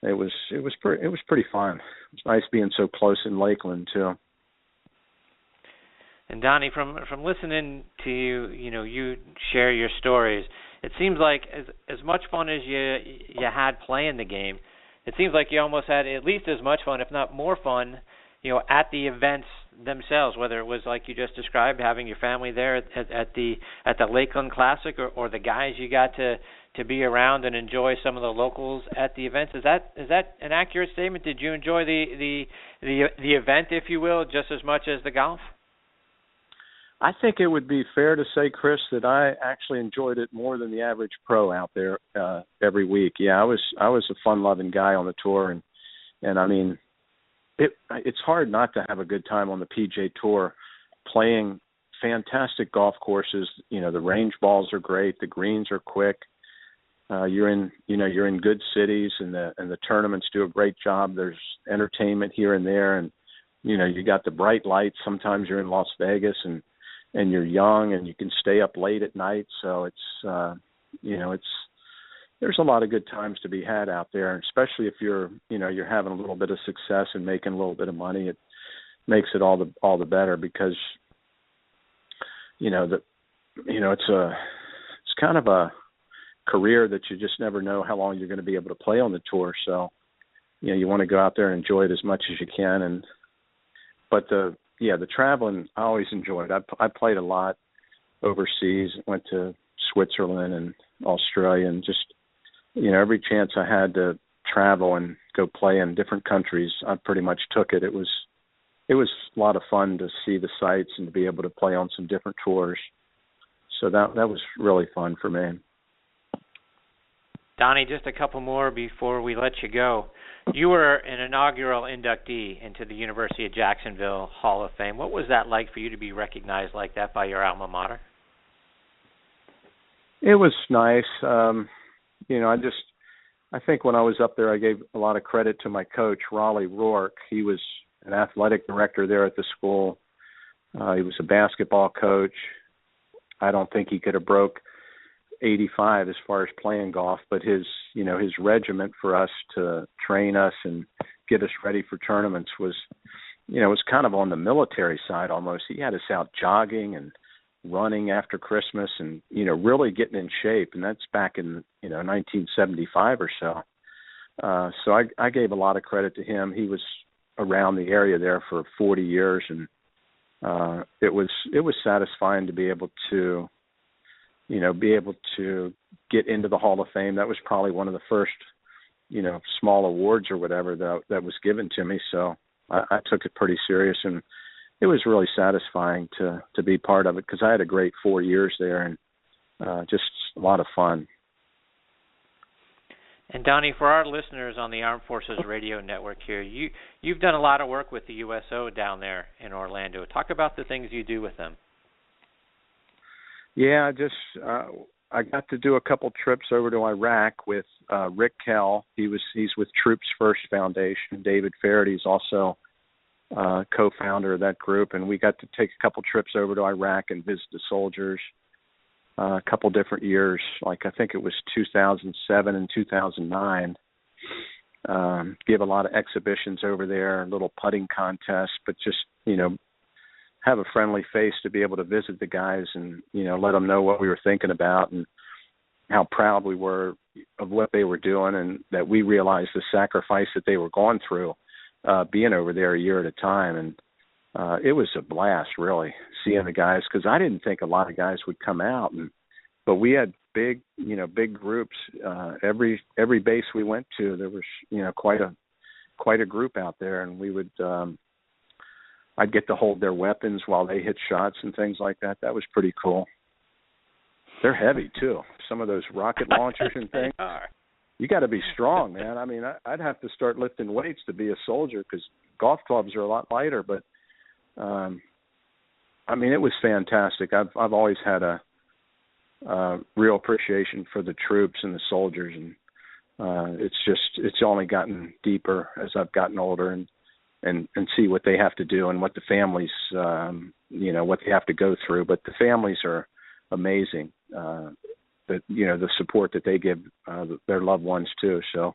Speaker 4: it was pretty fun. It was nice being so close in Lakeland too.
Speaker 2: And Donnie, from listening to you, you share your stories. It seems like as much fun as you had playing the game, it seems like you almost had at least as much fun, if not more fun, at the events themselves. Whether it was like you just described, having your family there at the Lakeland Classic, or the guys you got to be around and enjoy some of the locals at the events. Is that an accurate statement? Did you enjoy the event, if you will, just as much as the golf?
Speaker 4: I think it would be fair to say, Chris, that I actually enjoyed it more than the average pro out there every week. Yeah, I was a fun-loving guy on the tour, and I mean, it's hard not to have a good time on the PGA Tour, playing fantastic golf courses. The range balls are great, the greens are quick. You're in good cities, and the tournaments do a great job. There's entertainment here and there, and you got the bright lights. Sometimes you're in Las Vegas, and you're young and you can stay up late at night. So it's there's a lot of good times to be had out there, especially if you're having a little bit of success and making a little bit of money. It makes it all the better because it's kind of a career that you just never know how long you're going to be able to play on the tour. So you want to go out there and enjoy it as much as you can. But the traveling I always enjoyed. I played a lot overseas. Went to Switzerland and Australia, and just every chance I had to travel and go play in different countries, I pretty much took it. It was a lot of fun to see the sights and to be able to play on some different tours. So that was really fun for me.
Speaker 2: Donnie, just a couple more before we let you go. You were an inaugural inductee into the University of Jacksonville Hall of Fame. What was that like for you to be recognized like that by your alma mater?
Speaker 4: It was nice. I think when I was up there, I gave a lot of credit to my coach, Raleigh Rourke. He was an athletic director there at the school. He was a basketball coach. I don't think he could have broke 85 as far as playing golf, but his regiment for us to train us and get us ready for tournaments was kind of on the military side almost. He had us out jogging and running after Christmas and, really getting in shape. And that's back in, 1975 or so. So I gave a lot of credit to him. He was around the area there for 40 years. And it was satisfying to be able to get into the Hall of Fame. That was probably one of the first, small awards or whatever that was given to me. So I took it pretty serious, and it was really satisfying to be part of it because I had a great 4 years there and just a lot of fun.
Speaker 2: And Donnie, for our listeners on the Armed Forces Radio Network here, you've done a lot of work with the USO down there in Orlando. Talk about the things you do with them. Yeah,
Speaker 4: I got to do a couple trips over to Iraq with Rick Kell. He's with Troops First Foundation. David Farady's also co-founder of that group, and we got to take a couple trips over to Iraq and visit the soldiers. A couple different years, like I think it was 2007 and 2009. Give a lot of exhibitions over there, little putting contests, but just have a friendly face to be able to visit the guys and, let them know what we were thinking about and how proud we were of what they were doing, and that we realized the sacrifice that they were going through, being over there a year at a time. And it was a blast, really, seeing the guys, because I didn't think a lot of guys would come out. But we had big groups. Every base we went to, there was, quite a group out there, and we would I'd get to hold their weapons while they hit shots and things like that. That was pretty cool. They're heavy too. Some of those rocket launchers and things. You got to be strong, man. I mean, I'd have to start lifting weights to be a soldier because golf clubs are a lot lighter. But I mean, it was fantastic. I've always had a real appreciation for the troops and the soldiers, and it's only gotten deeper as I've gotten older and see what they have to do and what the families, what they have to go through. But the families are amazing. The support that they give their loved ones too. So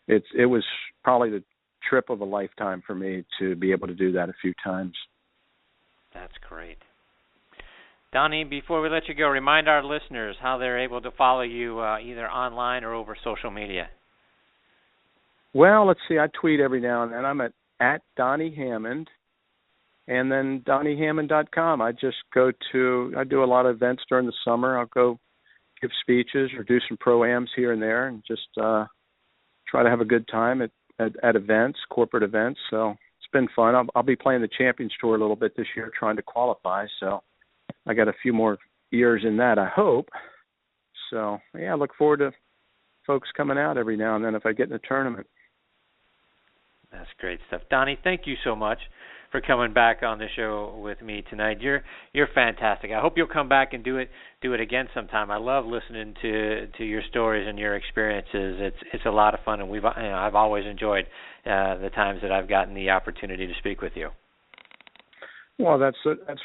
Speaker 4: it was probably the trip of a lifetime for me to be able to do that a few times.
Speaker 2: That's great. Donnie, before we let you go, remind our listeners how they're able to follow you either online or over social media.
Speaker 4: Well, let's see. I tweet every now and then. I'm at Donnie Hammond, and then DonnieHammond.com. I do a lot of events during the summer. I'll go give speeches or do some pro-ams here and there, and just try to have a good time at events, corporate events. So it's been fun. I'll be playing the Champions Tour a little bit this year, trying to qualify. So I got a few more years in that, I hope. So, yeah, I look forward to folks coming out every now and then if I get in a tournament.
Speaker 2: That's great stuff. Donnie, thank you so much for coming back on the show with me tonight. You're fantastic. I hope you'll come back and do it again sometime. I love listening to your stories and your experiences. It's a lot of fun, and I've always enjoyed the times that I've gotten the opportunity to speak with you.
Speaker 4: Well, that's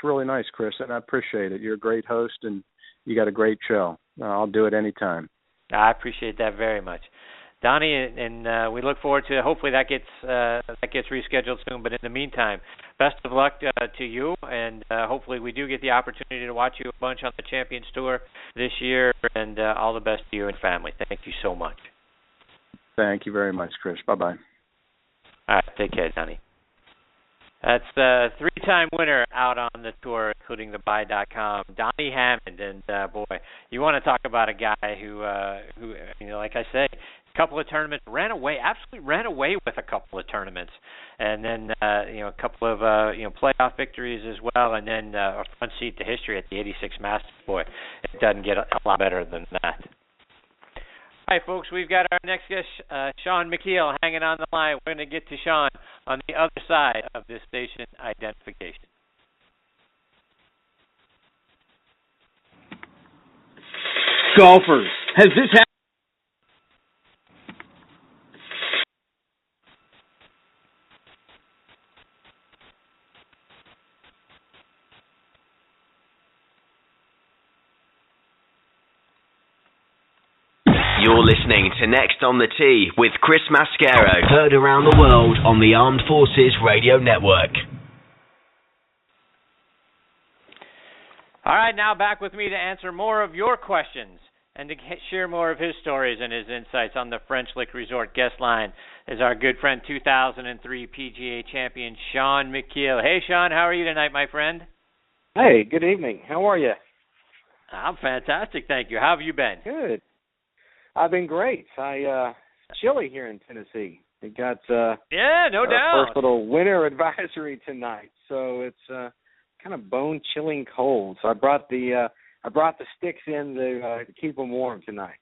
Speaker 4: really nice, Chris, and I appreciate it. You're a great host, and you got a great show. I'll do it anytime. I
Speaker 2: appreciate that very much. Donnie, and we look forward to, hopefully that gets rescheduled soon. But in the meantime, best of luck to you, and hopefully we do get the opportunity to watch you a bunch on the Champions Tour this year, and all the best to you and family. Thank you so much. Thank you very much, Chris. Bye-bye. All right, take care, Donnie. That's the three-time winner out on the tour, including the buy.com, Donnie Hammond. And, boy, you want to talk about a guy who like I say, a couple of tournaments, absolutely ran away with a couple of tournaments. And then, a couple of, playoff victories as well, and then a front seat to history at the 86 Masters. Boy, it doesn't get a lot better than that. All right, folks, we've got our next guest, Shaun Micheel, hanging on the line. We're going to get to Shaun on the other side of this station identification.
Speaker 1: Golfers, has this happened?
Speaker 5: You're listening to Next on the Tee with Chris Mascaro, heard around the world on the Armed Forces Radio Network.
Speaker 2: All right, now back with me to answer more of your questions and to share more of his stories and his insights on the French Lick Resort guest line is our good friend, 2003 PGA champion, Shaun Micheel. Hey, Shaun, how are you tonight, my friend?
Speaker 6: Hey, good evening. How are you?
Speaker 2: I'm fantastic, thank you. How have you been?
Speaker 6: Good. I've been great. It's chilly here in Tennessee. It got no doubt. First little winter advisory tonight, so it's kind of bone-chilling cold. So I brought the sticks in to keep them warm tonight.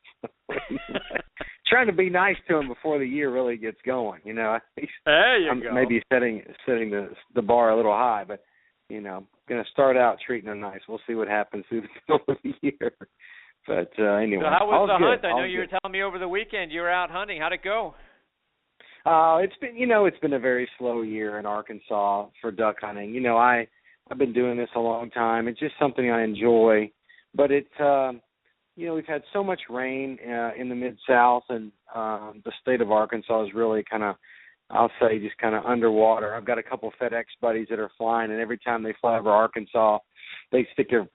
Speaker 6: Trying to be nice to them before the year really gets going.
Speaker 2: There you go.
Speaker 6: Maybe setting the bar a little high, but going to start out treating them nice. We'll see what happens through the middle of the year. But anyway,
Speaker 2: so how was the hunt?
Speaker 6: Good.
Speaker 2: I know you were telling me over the weekend you were out hunting. How'd it go?
Speaker 6: It's been a very slow year in Arkansas for duck hunting. I've been doing this a long time. It's just something I enjoy, but it's we've had so much rain in the Mid-South, and the state of Arkansas is really kind of, I'll say, just kind of underwater. I've got a couple of FedEx buddies that are flying, and every time they fly over Arkansas, they stick their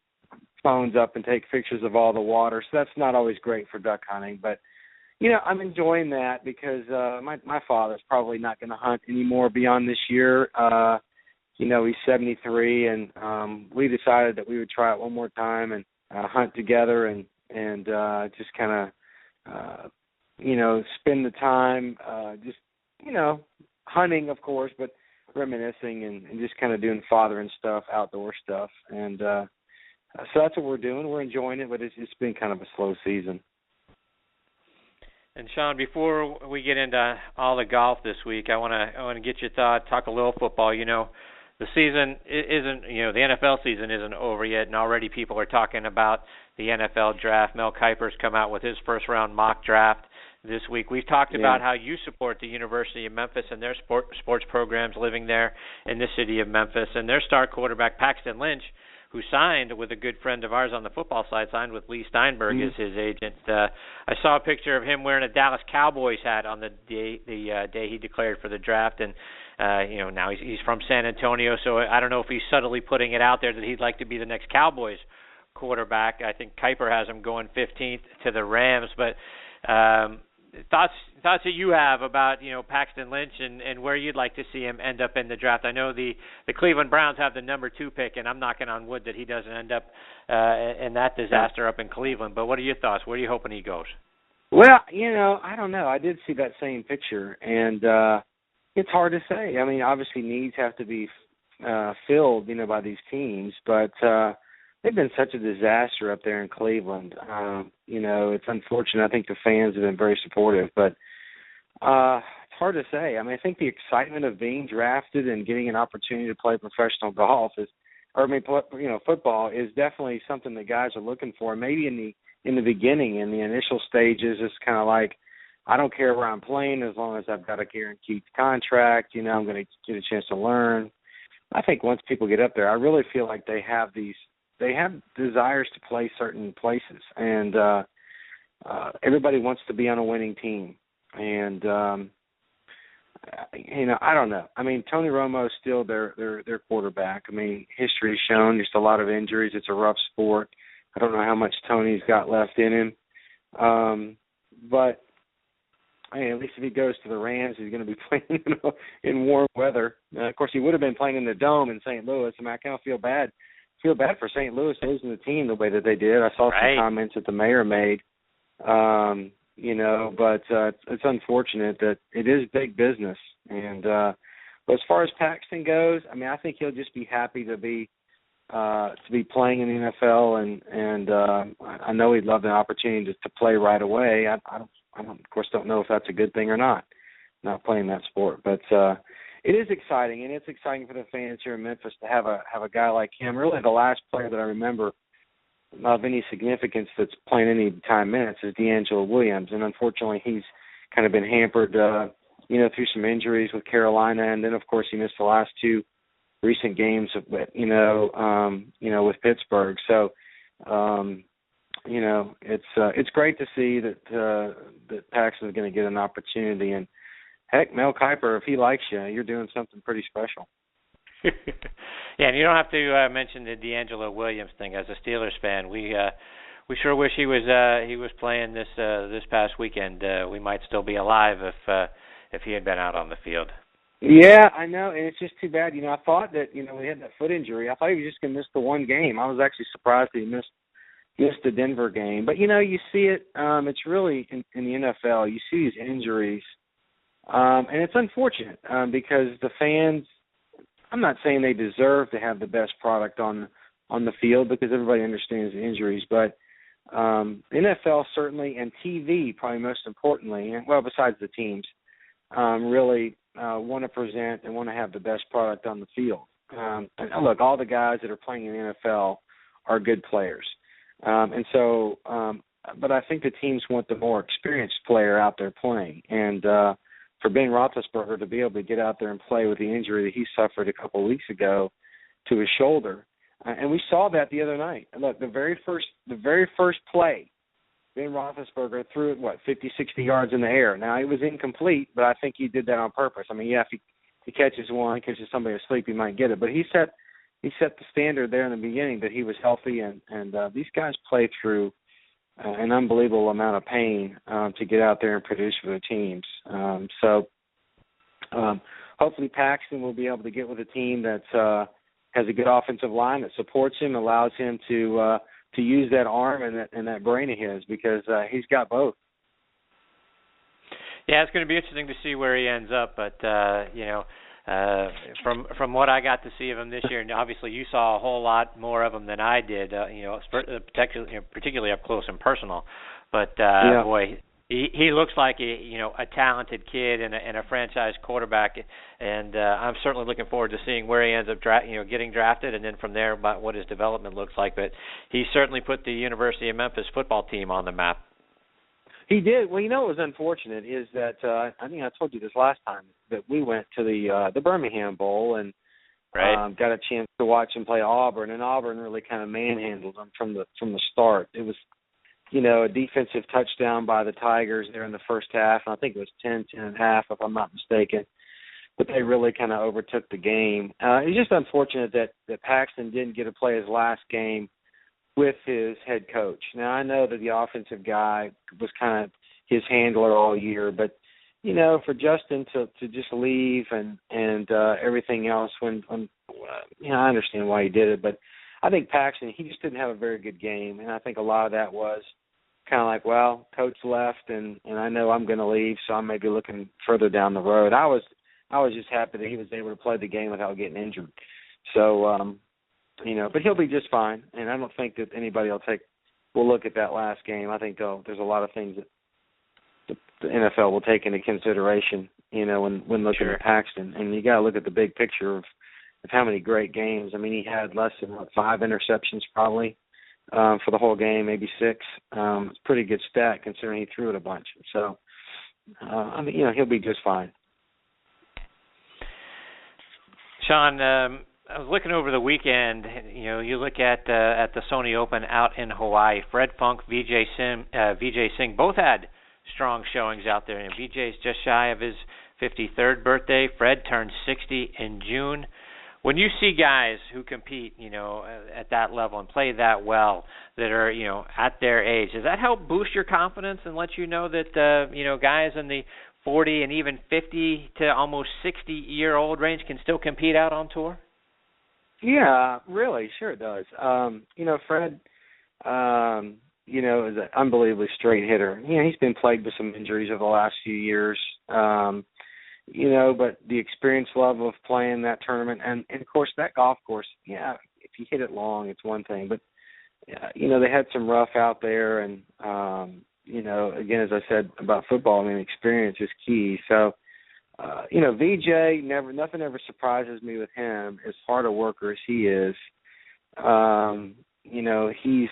Speaker 6: phones up and take pictures of all the water. So that's not always great for duck hunting, but I'm enjoying that because my father's probably not going to hunt anymore beyond this year. He's 73, and we decided that we would try it one more time and hunt together and just kind of spend the time hunting, of course, but reminiscing and just kind of doing fathering stuff, outdoor stuff. And so that's what we're doing. We're enjoying it, but it's been kind of a slow season.
Speaker 2: And Shaun, before we get into all the golf this week, I want to get your thought, talk a little football. You know, the season isn't, the NFL season isn't over yet, and already people are talking about the NFL draft. Mel Kiper's come out with his first round mock draft this week. We've talked about how you support the University of Memphis and their sports programs living there in the city of Memphis, and their star quarterback Paxton Lynch, who signed with a good friend of ours on the football side, signed with Lee Steinberg as his agent. I saw a picture of him wearing a Dallas Cowboys hat on the day he declared for the draft, and now he's from San Antonio, so I don't know if he's subtly putting it out there that he'd like to be the next Cowboys quarterback. I think Kiper has him going 15th to the Rams, but thoughts that you have about Paxton Lynch and where you'd like to see him end up in the draft. I know the Cleveland Browns have the number 2 pick, and I'm knocking on wood that he doesn't end up in that disaster up in Cleveland. But what are your thoughts? Where are you hoping he goes?
Speaker 6: Well, I don't know. I did see that same picture, and it's hard to say. I mean, obviously needs have to be filled, by these teams, but they've been such a disaster up there in Cleveland. It's unfortunate. I think the fans have been very supportive, but it's hard to say. I mean, I think the excitement of being drafted and getting an opportunity to play professional golf football is definitely something that guys are looking for. Maybe in the beginning, in the initial stages, it's kind of like, I don't care where I'm playing as long as I've got a guaranteed contract. I'm going to get a chance to learn. I think once people get up there, I really feel like they have desires to play certain places, and everybody wants to be on a winning team. And I don't know. I mean, Tony Romo is still their quarterback. I mean, history's shown just a lot of injuries. It's a rough sport. I don't know how much Tony's got left in him, but at least if he goes to the Rams, he's going to be playing in warm weather. Of course, he would have been playing in the Dome in St. Louis. I mean, I kind of feel bad for St. Louis losing the team the way that they did. I saw some comments that the mayor made, but it's unfortunate that it is big business. And but as far as Paxton goes, I mean, I think he'll just be happy to be playing in the NFL, and I know he'd love the opportunity to play right away. I of course don't know if that's a good thing or not playing that sport, but it is exciting, and it's exciting for the fans here in Memphis to have a guy like him. Really, the last player that I remember of any significance that's playing any time minutes is D'Angelo Williams, and unfortunately, he's kind of been hampered, through some injuries with Carolina, and then of course he missed the last 2 recent games with Pittsburgh. So, it's great to see that Paxton is going to get an opportunity. And heck, Mel Kiper, if he likes you, you're doing something pretty special.
Speaker 2: Yeah, and you don't have to mention the D'Angelo Williams thing. As a Steelers fan, we sure wish he was playing this past weekend. We might still be alive if he had been out on the field.
Speaker 6: Yeah, I know, and it's just too bad. I thought that he had that foot injury. I thought he was just going to miss the one game. I was actually surprised that he missed the Denver game. But you see it. It's really in the NFL. You see these injuries, and it's unfortunate because the fans. I'm not saying they deserve to have the best product on the field because everybody understands the injuries, but NFL certainly, and TV probably most importantly, and well, besides the teams, really want to present and want to have the best product on the field. And look, all the guys that are playing in the NFL are good players, and so. But I think the teams want the more experienced player out there playing, and for Ben Roethlisberger to be able to get out there and play with the injury that he suffered a couple of weeks ago to his shoulder, and we saw that the other night. Look, the very first play, Ben Roethlisberger threw it 50, 60 yards in the air. Now it was incomplete, but I think he did that on purpose. I mean, yeah, if he catches somebody asleep, he might get it, but he set the standard there in the beginning that he was healthy, and these guys play through an unbelievable amount of pain to get out there and produce for their teams. So hopefully Paxton will be able to get with a team that has a good offensive line that supports him, allows him to use that arm and that brain of his, because he's got both.
Speaker 2: Yeah, it's going to be interesting to see where he ends up, but from what I got to see of him this year, and obviously you saw a whole lot more of him than I did, particularly up close and personal. But boy, he looks like a talented kid and a franchise quarterback, and I'm certainly looking forward to seeing where he ends up getting drafted, and then from there about what his development looks like. But he certainly put the University of Memphis football team on the map.
Speaker 6: He did. Well, what was unfortunate is that I think I told you this last time that we went to the Birmingham Bowl and got a chance to watch him play Auburn, and Auburn really kind of manhandled him from the start. It was a defensive touchdown by the Tigers there in the first half, and I think it was 10-10.5 if I'm not mistaken. But they really kind of overtook the game. It's just unfortunate that Paxton didn't get to play his last game with his head coach. Now, I know that the offensive guy was kind of his handler all year, but, for Justin to just leave and everything else when I understand why he did it, but I think Paxton, he just didn't have a very good game, and I think a lot of that was kind of like, well, coach left, and I know I'm going to leave, so I'm maybe looking further down the road. I was just happy that he was able to play the game without getting injured. So, but he'll be just fine, and I don't think that anybody will look at that last game. I think there's a lot of things that the NFL will take into consideration, when looking at Paxton, and you got to look at the big picture of how many great games. I mean, he had less than 5 interceptions probably for the whole game, maybe 6. It's a pretty good stat considering he threw it a bunch. So, he'll be just fine.
Speaker 2: Shaun, I was looking over the weekend. You look at the Sony Open out in Hawaii. Fred Funk, Vijay Singh both had strong showings out there. And Vijay's just shy of his 53rd birthday. Fred turned 60 in June. When you see guys who compete, at that level and play that well, that are, at their age, does that help boost your confidence and let you know that, guys in the 40 and even 50 to almost 60-year-old range can still compete out on tour?
Speaker 6: Yeah, really, sure it does. Fred, is an unbelievably straight hitter. He's been plagued with some injuries over the last few years. But the experience level of playing that tournament, and of course that golf course, if you hit it long, it's one thing. But, they had some rough out there, and, again, as I said about football, experience is key. So, VJ, nothing ever surprises me with him, as hard a worker as he is. He's,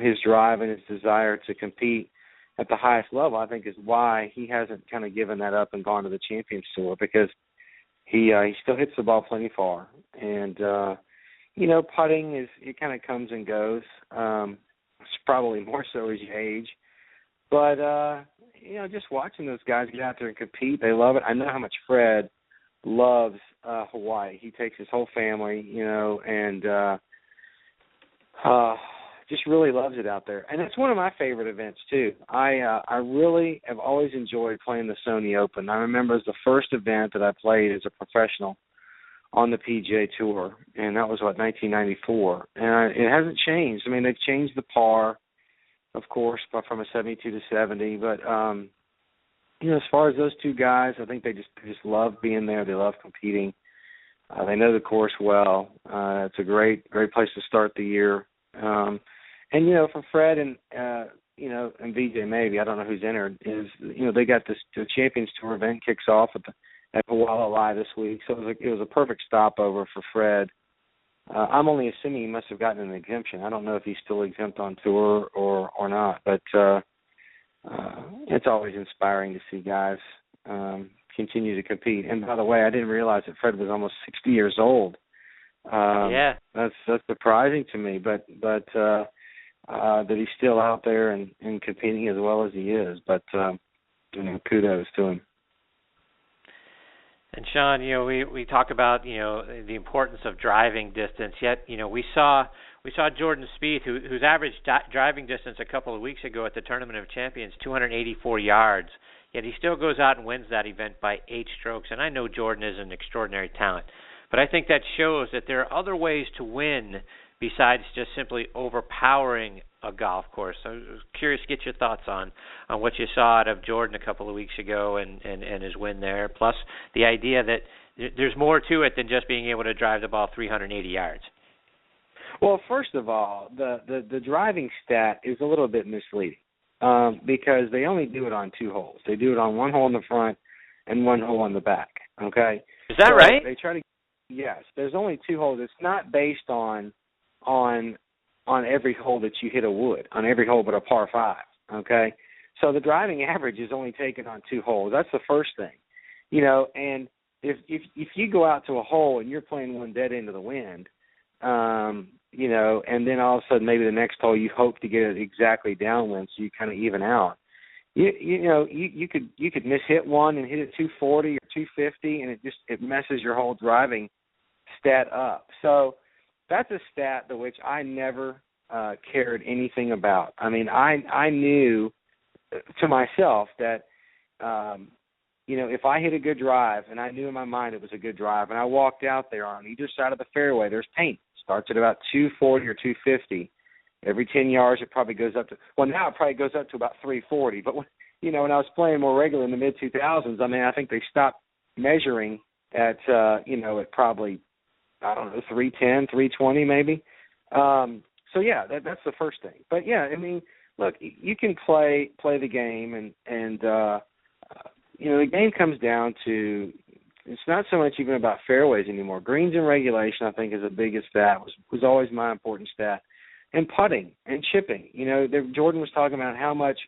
Speaker 6: his drive and his desire to compete at the highest level, I think, is why he hasn't kind of given that up and gone to the Champions Tour, because he still hits the ball plenty far. And, putting it kind of comes and goes. It's probably more so as you age. But, just watching those guys get out there and compete, they love it. I know how much Fred loves Hawaii. He takes his whole family, and just really loves it out there. And it's one of my favorite events, too. I really have always enjoyed playing the Sony Open. I remember it was the first event that I played as a professional on the PGA Tour, and that was, 1994. And it hasn't changed. They've changed the par, of course, from a 72 to 70. But, as far as those two guys, I think they just love being there. They love competing. They know the course well. It's a great place to start the year. And, for Fred and VJ, maybe, I don't know who's entered, is, they got the Champions Tour event kicks off at Hualalai this week. So it was a perfect stopover for Fred. I'm only assuming he must have gotten an exemption. I don't know if he's still exempt on tour or not, but it's always inspiring to see guys continue to compete. And by the way, I didn't realize that Fred was almost 60 years old. That's surprising to me, but that he's still out there and competing as well as he is. But kudos to him.
Speaker 2: And Shaun, we talk about the importance of driving distance. Yet we saw Jordan Spieth, whose average driving distance a couple of weeks ago at the Tournament of Champions, 284 yards. Yet he still goes out and wins that event by 8 strokes. And I know Jordan is an extraordinary talent, but I think that shows that there are other ways to win besides just simply overpowering a golf course. I was curious to get your thoughts on what you saw out of Jordan a couple of weeks ago and his win there, plus the idea that there's more to it than just being able to drive the ball 380 yards.
Speaker 6: Well, first of all, the driving stat is a little bit misleading because they only do it on 2 holes. They do it on 1 hole in the front and 1 hole on the back, okay?
Speaker 2: Is that right?
Speaker 6: They try to, yes, there's only 2 holes. It's not based on every hole that you hit a wood, on every hole but a par 5, okay? So the driving average is only taken on 2 holes. That's the first thing, and if you go out to a hole and you're playing one dead into the wind, and then all of a sudden maybe the next hole you hope to get it exactly downwind so you kind of even out. You could mishit one and hit it 240 or 250, and it messes your whole driving stat up. So that's a stat to which I never cared anything about. I mean, I knew to myself that if I hit a good drive, and I knew in my mind it was a good drive, and I walked out there on either side of the fairway, there's paint. Starts at about 240 or 250. Every 10 yards, it probably goes up to, now it probably goes up to about 340. But, when I was playing more regular in the mid-2000s, I think they stopped measuring at, at probably, 310, 320 maybe. That's the first thing. But, look, you can play the game, and the game comes down to, it's not so much even about fairways anymore. Greens in regulation, I think, is the biggest stat, was always my important stat. And putting and chipping. Jordan was talking about how much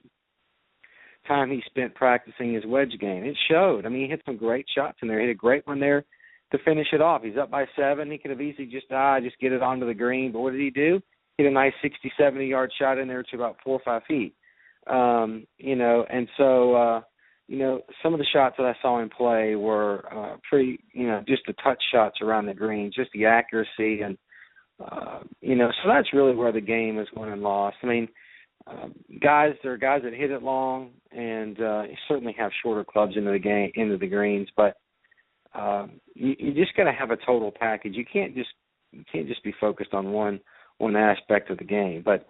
Speaker 6: time he spent practicing his wedge game. It showed. He hit some great shots in there. He hit a great one there to finish it off. He's up by 7. He could have easily just get it onto the green. But what did he do? Hit a nice 60, 70-yard shot in there to about 4 or 5 feet. And so some of the shots that I saw him play were pretty, just the touch shots around the green, just the accuracy. And, so that's really where the game is won and lost. There are guys that hit it long, and you certainly have shorter clubs into the greens, but you just got to have a total package. You can't just be focused on one aspect of the game. But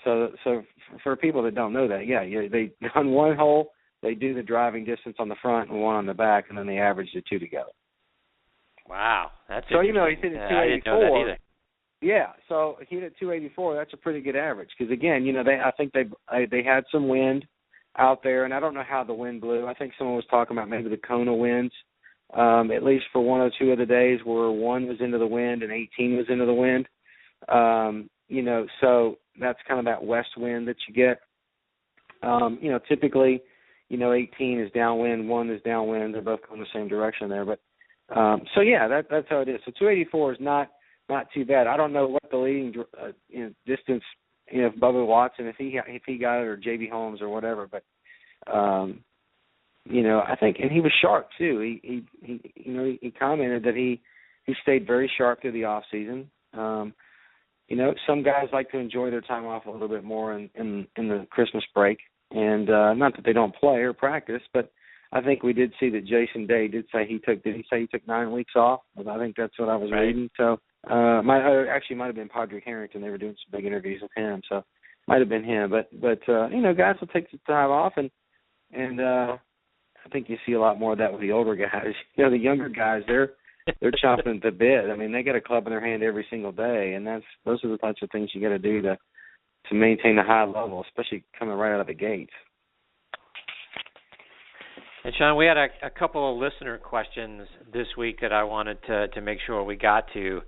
Speaker 6: so for people that don't know that, they on one hole they do the driving distance on the front and one on the back, and then they average the 2 together.
Speaker 2: Wow, that's
Speaker 6: so he hit it 284.
Speaker 2: I didn't know that either.
Speaker 6: Yeah, so he hit 284. That's a pretty good average because again, I think they had some wind out there, and I don't know how the wind blew. I think someone was talking about maybe the Kona winds, at least for 1 or 2 of the days where 1 was into the wind and 18 was into the wind. So that's kind of that west wind that you get. Typically, 18 is downwind, 1 is downwind. They're both going the same direction there, but that's how it is. So 284 is not too bad. I don't know what the leading distance, if Bubba Watson, if he got it, or J.B. Holmes or whatever. But I think, and he was sharp too. He commented that he stayed very sharp through the off season. Some guys like to enjoy their time off a little bit more in the Christmas break, and not that they don't play or practice, but I think we did see that Jason Day did say he took 9 weeks off? I think that's what I was reading. So. Might have been Padraig Harrington. They were doing some big interviews with him, so might have been him. But guys will take the time off, and I think you see a lot more of that with the older guys. The younger guys, they're chomping at the bit. They got a club in their hand every single day, and those are the types of things you got to do to maintain a high level, especially coming right out of the gates.
Speaker 2: And Shaun, we had a couple of listener questions this week that I wanted to make sure we got to.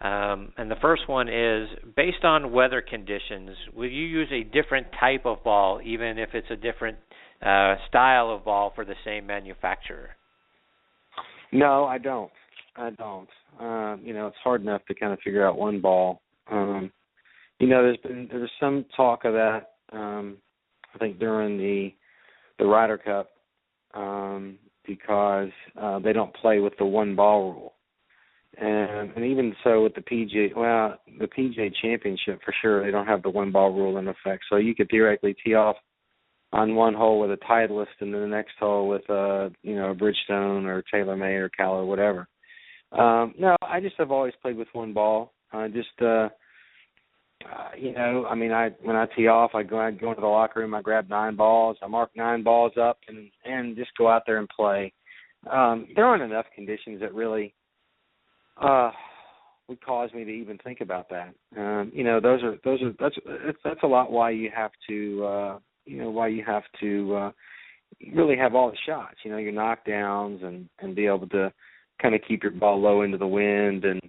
Speaker 2: And the first one is, based on weather conditions, will you use a different type of ball, even if it's a different style of ball for the same manufacturer?
Speaker 6: No, I don't. It's hard enough to kind of figure out one ball. There was some talk of that, I think during the Ryder Cup, because they don't play with the one ball rule. And even so with the PGA Championship, for sure, they don't have the one ball rule in effect. So you could theoretically tee off on one hole with a Titleist and then the next hole with a Bridgestone or TaylorMade or Cal or whatever. No, I just have always played with one ball. I mean, when I tee off, I'd go into the locker room, I grab 9 balls, I mark 9 balls up, and just go out there and play. There aren't enough conditions that really would cause me to even think about that. That's a lot why you have to really have all the shots. Your knockdowns and be able to kind of keep your ball low into the wind and.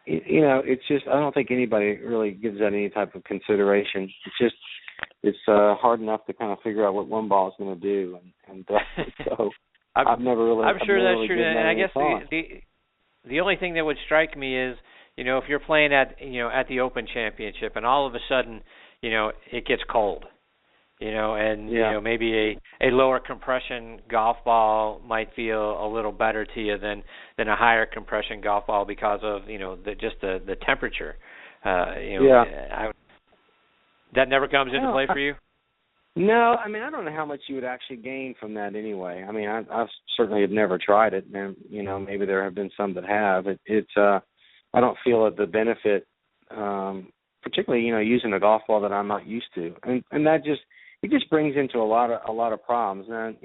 Speaker 6: It's just I don't think anybody really gives that any type of consideration. It's hard enough to kind of figure out what one ball is going to do, and so I've never really.
Speaker 2: I'm sure that's true,
Speaker 6: and
Speaker 2: I guess the only thing that would strike me is if you're playing at the Open Championship and all of a sudden it gets cold. Maybe a lower compression golf ball might feel a little better to you than a higher compression golf ball because of the temperature. That never comes into play for you.
Speaker 6: No, I mean I don't know how much you would actually gain from that anyway. I mean I certainly have never tried it, and maybe there have been some that have. I don't feel that the benefit, particularly using a golf ball that I'm not used to, and that just. It just brings into a lot of problems, and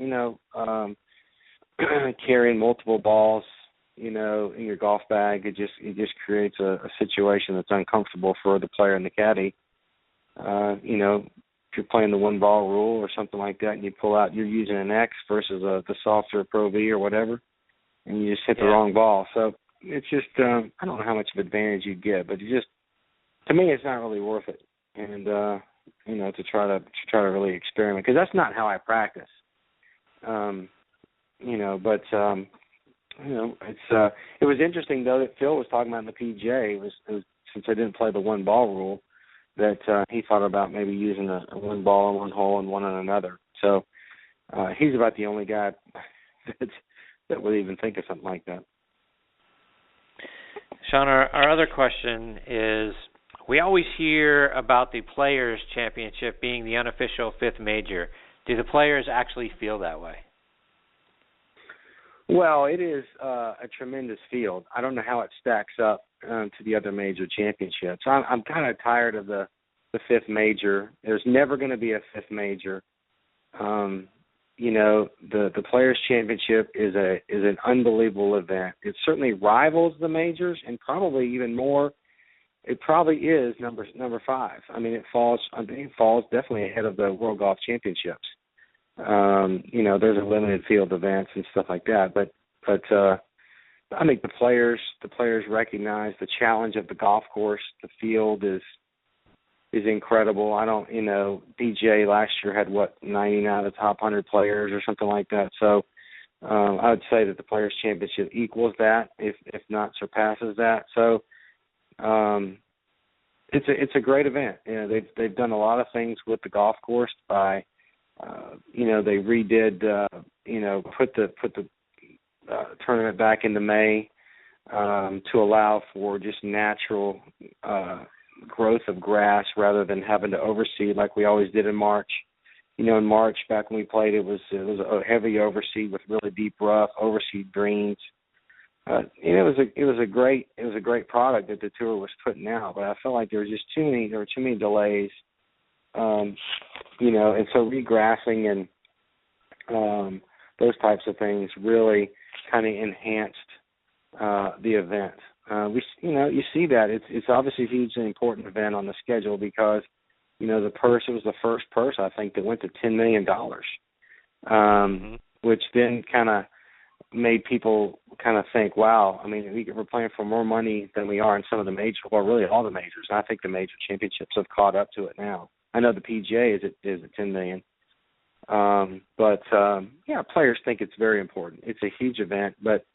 Speaker 6: carrying multiple balls, in your golf bag, it just creates a situation that's uncomfortable for the player and the caddy. If you're playing the 1 ball rule or something like that, and you pull out, you're using an X versus the softer Pro V or whatever, and you just hit the wrong ball. So it's just I don't know how much of advantage you get, but to me, it's not really worth it, and. To try to really experiment, because that's not how I practice. It was interesting though that Phil was talking about in the PGA. It was since I didn't play the 1 ball rule, that he thought about maybe using a 1 ball on one hole and 1 on another. So he's about the only guy that would even think of something like that.
Speaker 2: Shaun, our other question is. We always hear about the Players' Championship being the unofficial 5th major. Do the players actually feel that way?
Speaker 6: Well, it is a tremendous field. I don't know how it stacks up to the other major championships. I'm kind of tired of the 5th major. There's never going to be a 5th major. The Players' Championship is an unbelievable event. It certainly rivals the majors, and probably even more. It probably is number 5. I mean, it falls definitely ahead of the World Golf Championships. There's a limited field events and stuff like that, but I think the players recognize the challenge of the golf course. The field is incredible. PGA last year had 99 out of the top 100 players or something like that. So I would say that the Players' Championship equals that, if not surpasses that. So. It's a great event. They've done a lot of things with the golf course by, they redid, put the tournament back into May to allow for just natural growth of grass rather than having to overseed like we always did in March. In March back when we played, it was a heavy overseed with really deep rough, overseed greens. It was a great product that the tour was putting out, but I felt like there were too many delays, and so regrassing and those types of things really kind of enhanced the event. You see that it's obviously a hugely important event on the schedule because the purse, it was the first purse I think that went to $10 million, which then kind of made people kind of think, wow, I mean, we're playing for more money than we are in some of the majors, well, really all the majors. And I think the major championships have caught up to it now. I know the PGA is at $10 million. Players think it's very important. It's a huge event, but,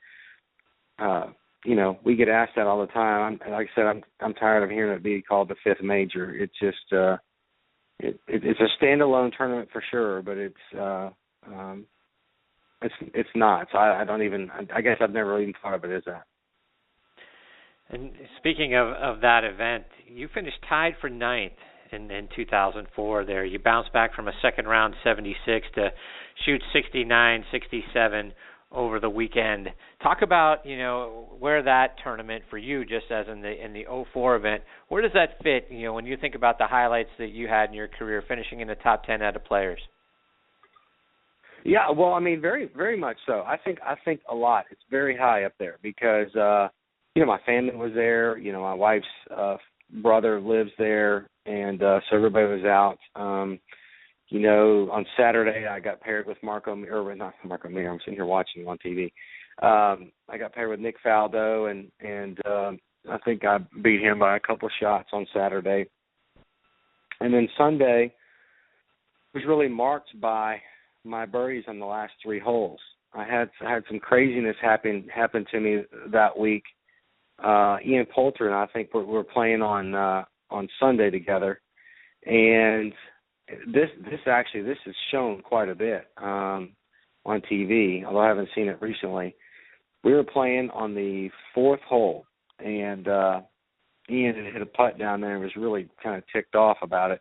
Speaker 6: we get asked that all the time. Like I said, I'm tired of hearing it be called the 5th major. It's just, it's a standalone tournament for sure, but it's not. So I guess I've never even thought of it as that.
Speaker 2: And speaking of that event, you finished tied for 9th in 2004 there. You bounced back from a second round 76 to shoot 69, 67 over the weekend. Talk about, where that tournament for you, just as in the 04 event, where does that fit, when you think about the highlights that you had in your career, finishing in the top 10 out of players?
Speaker 6: Yeah, well, I mean, very, very much so. I think a lot. It's very high up there because, my family was there. My wife's brother lives there, and so everybody was out. On Saturday I got paired with not Marco Mir. I'm sitting here watching him on TV. I got paired with Nick Faldo, and I think I beat him by a couple of shots on Saturday. And then Sunday was really marked by my birdies on the last 3 holes. I had some craziness happen to me that week. Ian Poulter and I think we're playing on Sunday together, and this is shown quite a bit on TV, although I haven't seen it recently. We were playing on the 4th hole, and Ian had hit a putt down there and was really kind of ticked off about it.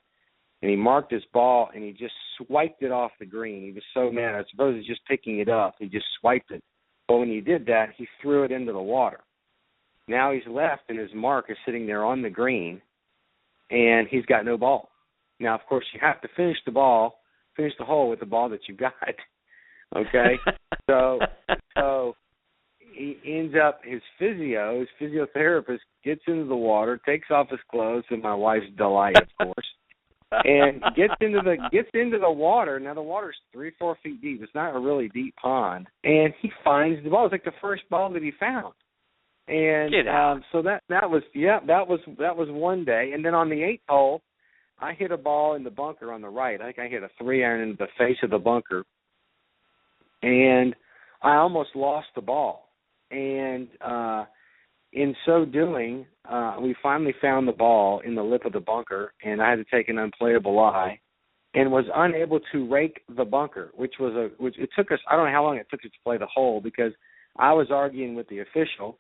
Speaker 6: And he marked his ball, and he just swiped it off the green. He was so mad. I suppose he's just picking it up. He just swiped it. But when he did that, he threw it into the water. Now he's left, and his mark is sitting there on the green, and he's got no ball. Now, of course, you have to finish the hole with the ball that you got. Okay? So he ends up, his physiotherapist gets into the water, takes off his clothes, and my wife's delight, of course, and gets into the water. Now, the water's 3-4 feet deep. It's not a really deep pond. And he finds the ball. It's like the first ball that he found. And so that was one day. And then on the 8th hole, I hit a ball in the bunker on the right. I think I hit a 3-iron into the face of the bunker, and I almost lost the ball. And in so doing, we finally found the ball in the lip of the bunker, and I had to take an unplayable lie, and was unable to rake the bunker, which it took us. I don't know how long it took us to play the hole because I was arguing with the official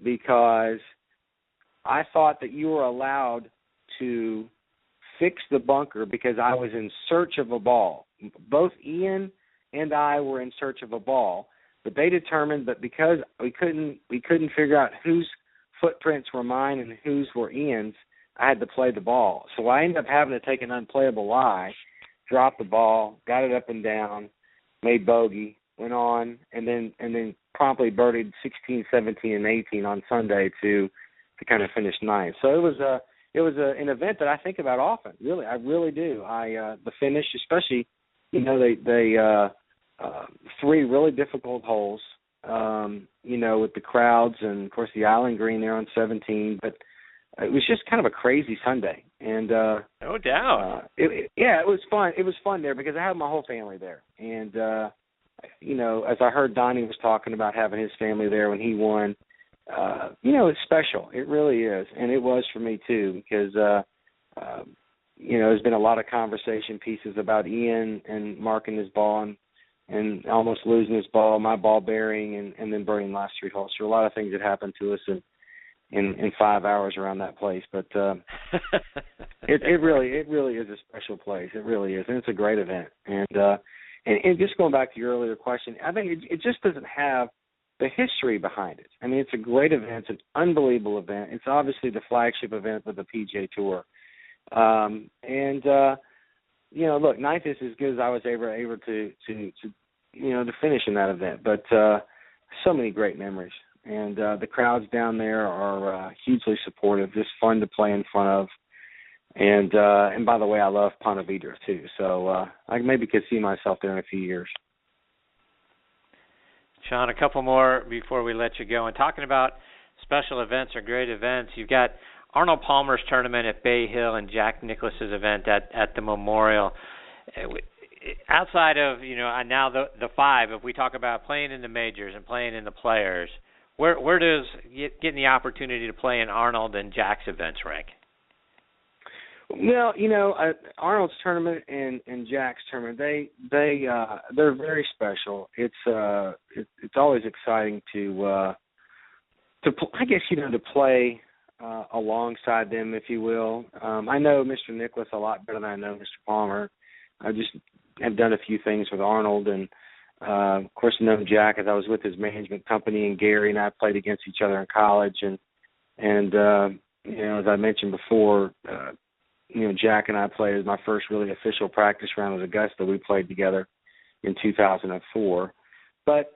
Speaker 6: because I thought that you were allowed to fix the bunker because I was in search of a ball. Both Ian and I were in search of a ball, but they determined that because we couldn't figure out whose footprints were mine and whose were Ian's, I had to play the ball. So I ended up having to take an unplayable lie, drop the ball, got it up and down, made bogey, went on, and then promptly birdied 16, 17, and 18 on Sunday to kind of finish ninth. So it was an event that I think about often. Really, I really do. The finish, especially, they 3 really difficult holes, with the crowds and of course the island green there on 17. But it was just kind of a crazy Sunday, and
Speaker 2: no doubt.
Speaker 6: It was fun. It was fun there because I had my whole family there, and as I heard Donnie was talking about having his family there when he won. It's special. It really is. And it was for me, too, because, there's been a lot of conversation pieces about Ian and marking his ball and almost losing his ball, my ball bearing, and then burning the last 3 holes. So a lot of things that happened to us in 5 hours around that place. But it really is a special place. It really is. And it's a great event. And just going back to your earlier question, I think it just doesn't have the history behind it. I mean, it's a great event. It's an unbelievable event. It's obviously the flagship event of the PGA Tour. Look, ninth is as good as I was able to finish in that event. But so many great memories. And the crowds down there are hugely supportive, just fun to play in front of. And by the way, I love Ponte Vedra, too. So I maybe could see myself there in a few years.
Speaker 2: Shaun, a couple more before we let you go. And talking about special events or great events, you've got Arnold Palmer's tournament at Bay Hill and Jack Nicklaus's event at the Memorial. Outside of, now the 5, if we talk about playing in the majors and playing in the players, where does getting the opportunity to play in Arnold and Jack's events rank?
Speaker 6: Well, Arnold's tournament and Jack's tournament, they're very special. It's always exciting to play alongside them, if you will. I know Mr. Nicklaus a lot better than I know Mr. Palmer. I just have done a few things with Arnold, and Of course, known Jack as I was with his management company, and Gary and I played against each other in college. And as I mentioned before, Jack and I played as my first really official practice round at Augusta. We played together in 2004. But,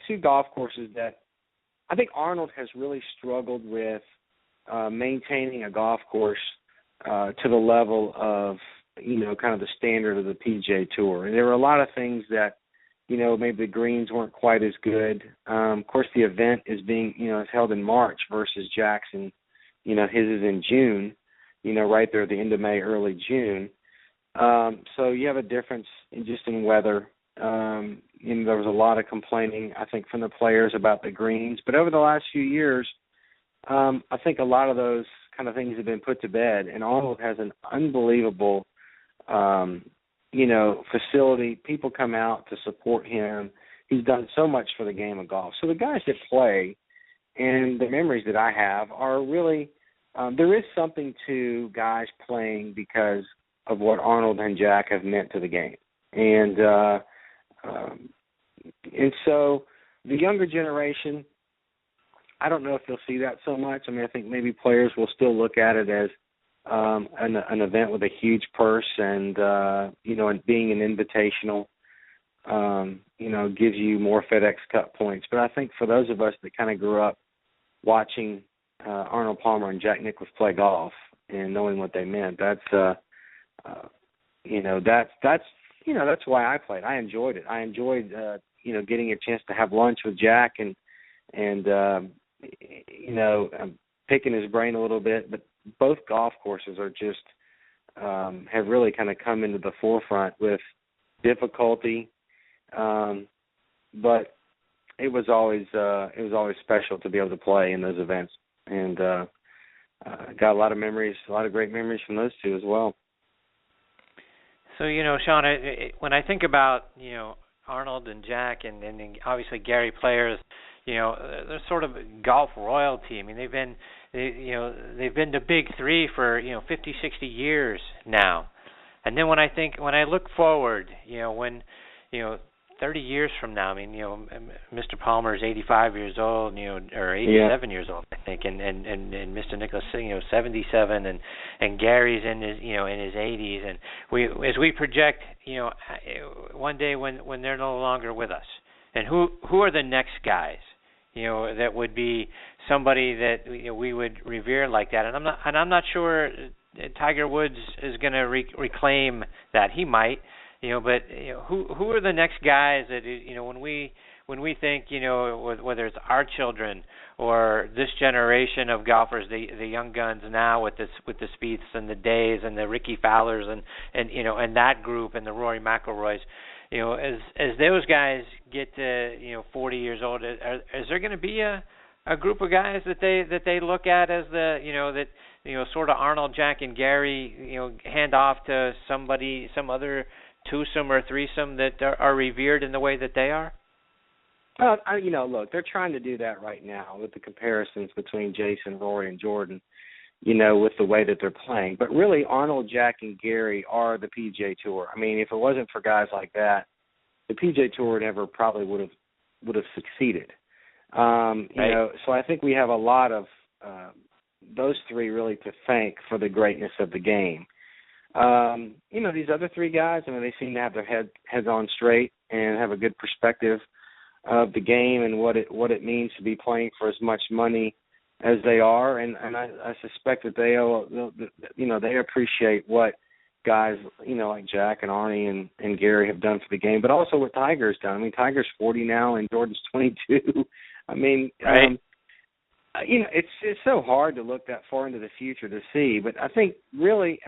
Speaker 6: two golf courses that I think Arnold has really struggled with maintaining a golf course to the level of, kind of the standard of the PGA Tour. And there were a lot of things that, maybe the greens weren't quite as good. Of course, the event is is held in March versus Jackson. His is in June, right there at the end of May, early June. So you have a difference in weather. There was a lot of complaining, I think, from the players about the greens. But over the last few years, I think a lot of those kind of things have been put to bed. And Arnold has an unbelievable, facility. People come out to support him. He's done so much for the game of golf. So the guys that play and the memories that I have are really, there is something to guys playing because of what Arnold and Jack have meant to the game. And so the younger generation, I don't know if they'll see that so much. I mean, I think maybe players will still look at it as an event with a huge purse and, and being an invitational, gives you more FedEx Cup points. But I think for those of us that kind of grew up watching Arnold Palmer and Jack Nicklaus play golf and knowing what they meant, that's why I played. I enjoyed it. I enjoyed, getting a chance to have lunch with Jack and picking his brain a little bit. But both golf courses are just have really kind of come into the forefront with difficulty. But it was always special to be able to play in those events, and got a lot of memories, a lot of great memories from those two as well.
Speaker 2: So, Shaun, when I think about, Arnold and Jack and obviously Gary players, they're sort of golf royalty. I mean, they've been the big three for, 50, 60 years now. And then when I look forward, when, 30 years from now, I mean, Mr. Palmer is 85 years old, or 87 years old, I think, and Mr. Nicklaus, 77, and Gary's in his, in his 80s, and as we project, one day when they're no longer with us, and who are the next guys, that would be somebody that we would revere like that, and I'm not sure Tiger Woods is going to reclaim that. He might. But who are the next guys that when we think whether it's our children or this generation of golfers, the young guns now with the Spieths and the Days and the Ricky Fowlers and that group and the Rory McIlroys, as those guys get to 40 years old, is there going to be a group of guys that they look at as the sort of Arnold, Jack, and Gary hand off to somebody, some other twosome or threesome that are revered in the way that they are?
Speaker 6: Look, they're trying to do that right now with the comparisons between Jason, Rory, and Jordan, with the way that they're playing. But really, Arnold, Jack, and Gary are the PGA Tour. I mean, if it wasn't for guys like that, the PGA Tour never probably would have succeeded.
Speaker 2: Right.
Speaker 6: So I think we have a lot of those three really to thank for the greatness of the game. These other three guys, they seem to have their heads on straight and have a good perspective of the game and what it means to be playing for as much money as they are. And I suspect that they appreciate what guys, like Jack and Arnie and Gary have done for the game, but also what Tiger's done. I mean, Tiger's 40 now and Jordan's 22.
Speaker 2: Right.
Speaker 6: It's so hard to look that far into the future to see, but I think really,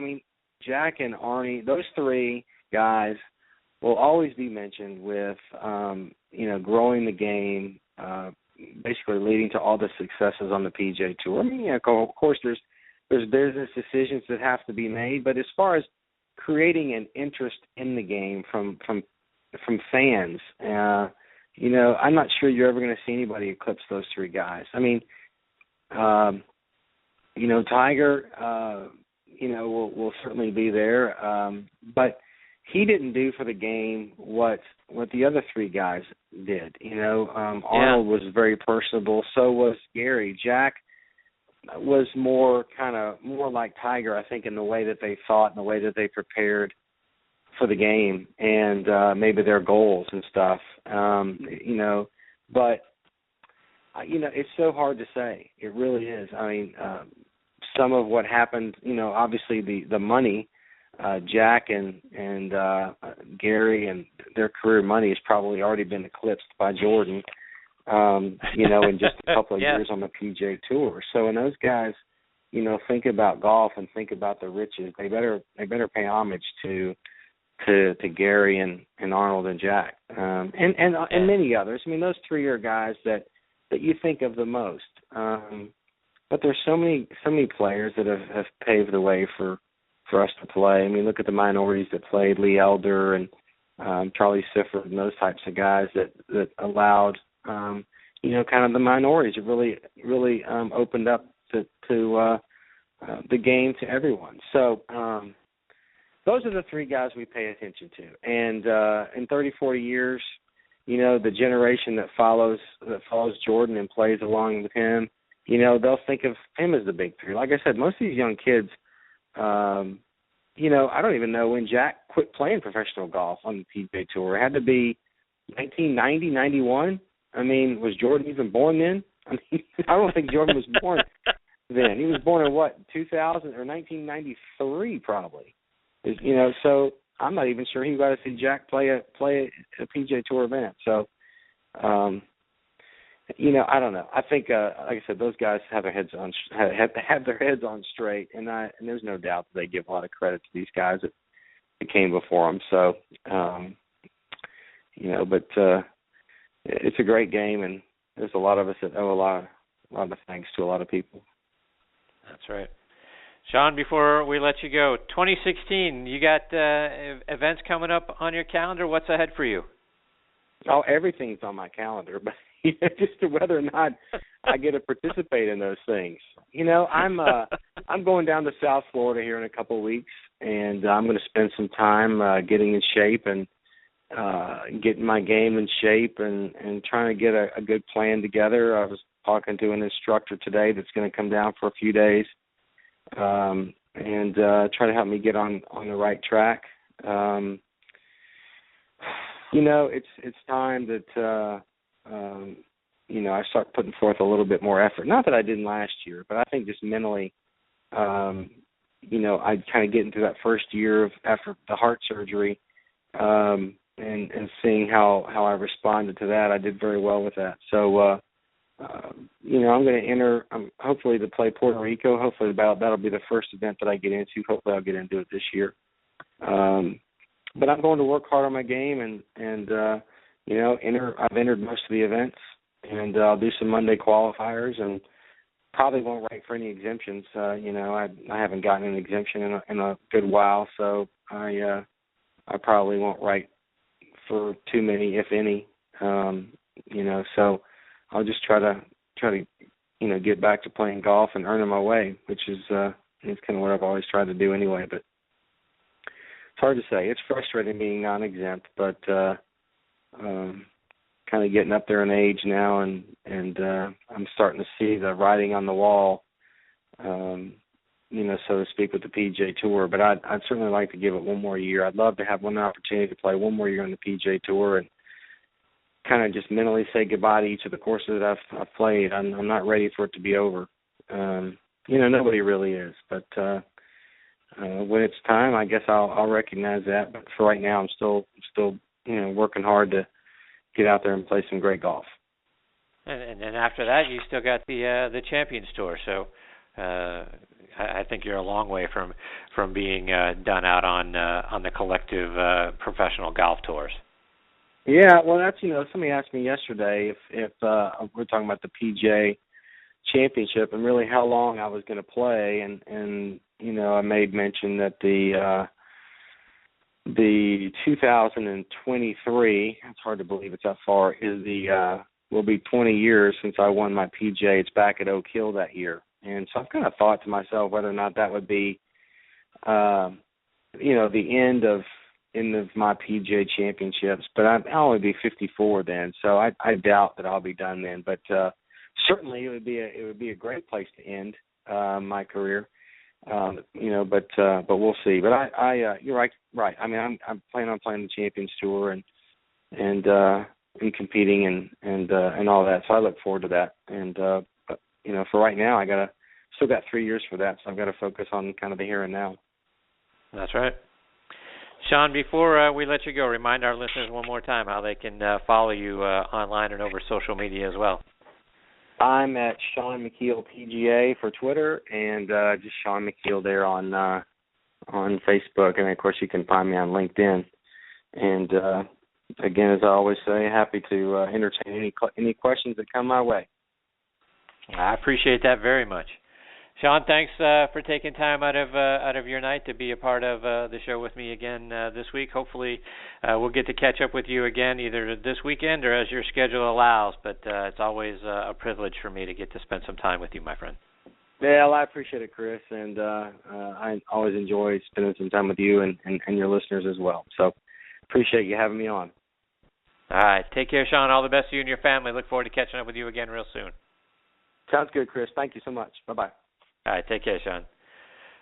Speaker 6: Jack and Arnie, those three guys will always be mentioned with, growing the game, basically leading to all the successes on the PGA Tour. Of course, there's business decisions that have to be made, but as far as creating an interest in the game from fans, I'm not sure you're ever going to see anybody eclipse those three guys. Tiger, will certainly be there, but he didn't do for the game what the other three guys did. Arnold was very personable. So was Gary. Jack was more like Tiger, I think, in the way that they thought and the way that they prepared for the game and maybe their goals and stuff. But it's so hard to say. It really is. I mean, some of what happened, obviously the money. Jack and Gary and their career money has probably already been eclipsed by Jordan, in just a couple of years on the PGA Tour. So when those guys, think about golf and think about the riches, they better pay homage to Gary and Arnold and Jack, and many others. I mean, those three are guys that you think of the most. But there's so many players that have paved the way for us to play. I mean, look at the minorities that played, Lee Elder and Charlie Sifford and those types of guys that allowed, kind of the minorities. It really opened up to the game to everyone. So those are the three guys we pay attention to. And in 30, 40 years, the generation that follows Jordan and plays along with him, they'll think of him as the big three. Like I said, most of these young kids, I don't even know when Jack quit playing professional golf on the PGA Tour. It had to be 1990, 91. I mean, was Jordan even born then? I mean, I don't think Jordan was born then. He was born in 2000 or 1993 probably. So I'm not even sure he got to see Jack play a PGA Tour event. So, I don't know. I think, like I said, those guys have their heads on straight, and there's no doubt that they give a lot of credit to these guys that came before them. So, but it's a great game, and there's a lot of us that owe a lot of thanks to a lot of people.
Speaker 2: That's right. Shaun, before we let you go, 2016, you got events coming up on your calendar. What's ahead for you?
Speaker 6: Oh, everything's on my calendar, but just to whether or not I get to participate in those things. I'm going down to South Florida here in a couple of weeks, and I'm going to spend some time getting in shape and getting my game in shape and trying to get a good plan together. I was talking to an instructor today that's going to come down for a few days and try to help me get on the right track. It's time that I start putting forth a little bit more effort. Not that I didn't last year, but I think just mentally, I kind of get into that first year of after the heart surgery, and seeing how I responded to that. I did very well with that. So, I'm going to enter, hopefully to play Puerto Rico. Hopefully that'll be the first event that I get into. Hopefully I'll get into it this year. But I'm going to work hard on my game and I've entered most of the events, and I'll do some Monday qualifiers and probably won't write for any exemptions. I haven't gotten an exemption in a good while, so I probably won't write for too many, if any. So I'll just try to get back to playing golf and earning my way, which is kind of what I've always tried to do anyway. But it's hard to say. It's frustrating being non-exempt, but kind of getting up there in age now, and I'm starting to see the writing on the wall, so to speak, with the PGA Tour. But I'd certainly like to give it one more year. I'd love to have one opportunity to play one more year on the PGA Tour and kind of just mentally say goodbye to each of the courses that I've played. I'm not ready for it to be over. Nobody really is. But when it's time, I guess I'll recognize that. But for right now, I'm still working hard to get out there and play some great golf.
Speaker 2: And then after that, you still got the Champions Tour. So I think you're a long way from being done out on the collective professional golf tours.
Speaker 6: Yeah, well, that's somebody asked me yesterday if we're talking about the PGA Championship and really how long I was going to play, and I made mention that the 2023, it's hard to believe it's that far, will be 20 years since I won my PGA. It's back at Oak Hill that year. And so I've kind of thought to myself whether or not that would be, the end of my PGA championships, but I'll only be 54 then, so I doubt that I'll be done then. But certainly it would be a great place to end my career. But we'll see. But I you're right. I mean, I'm planning on playing the Champions Tour and competing and all that. So I look forward to that. And but, for right now, still got 3 years for that. So I've got to focus on kind of the here and now.
Speaker 2: That's right. Shaun, before we let you go, remind our listeners one more time how they can follow you online and over social media as well.
Speaker 6: I'm at Shaun Micheel PGA for Twitter, and just Shaun Micheel there on Facebook, and of course you can find me on LinkedIn. And again, as I always say, happy to entertain any questions that come my way.
Speaker 2: I appreciate that very much. Shaun, thanks for taking time out of your night to be a part of the show with me again this week. Hopefully, we'll get to catch up with you again either this weekend or as your schedule allows. But it's always a privilege for me to get to spend some time with you, my friend.
Speaker 6: Well, I appreciate it, Chris, and I always enjoy spending some time with you and your listeners as well. So appreciate you having me on.
Speaker 2: All right. Take care, Shaun. All the best to you and your family. Look forward to catching up with you again real soon.
Speaker 6: Sounds good, Chris. Thank you so much. Bye-bye.
Speaker 2: All right, take care, Shaun.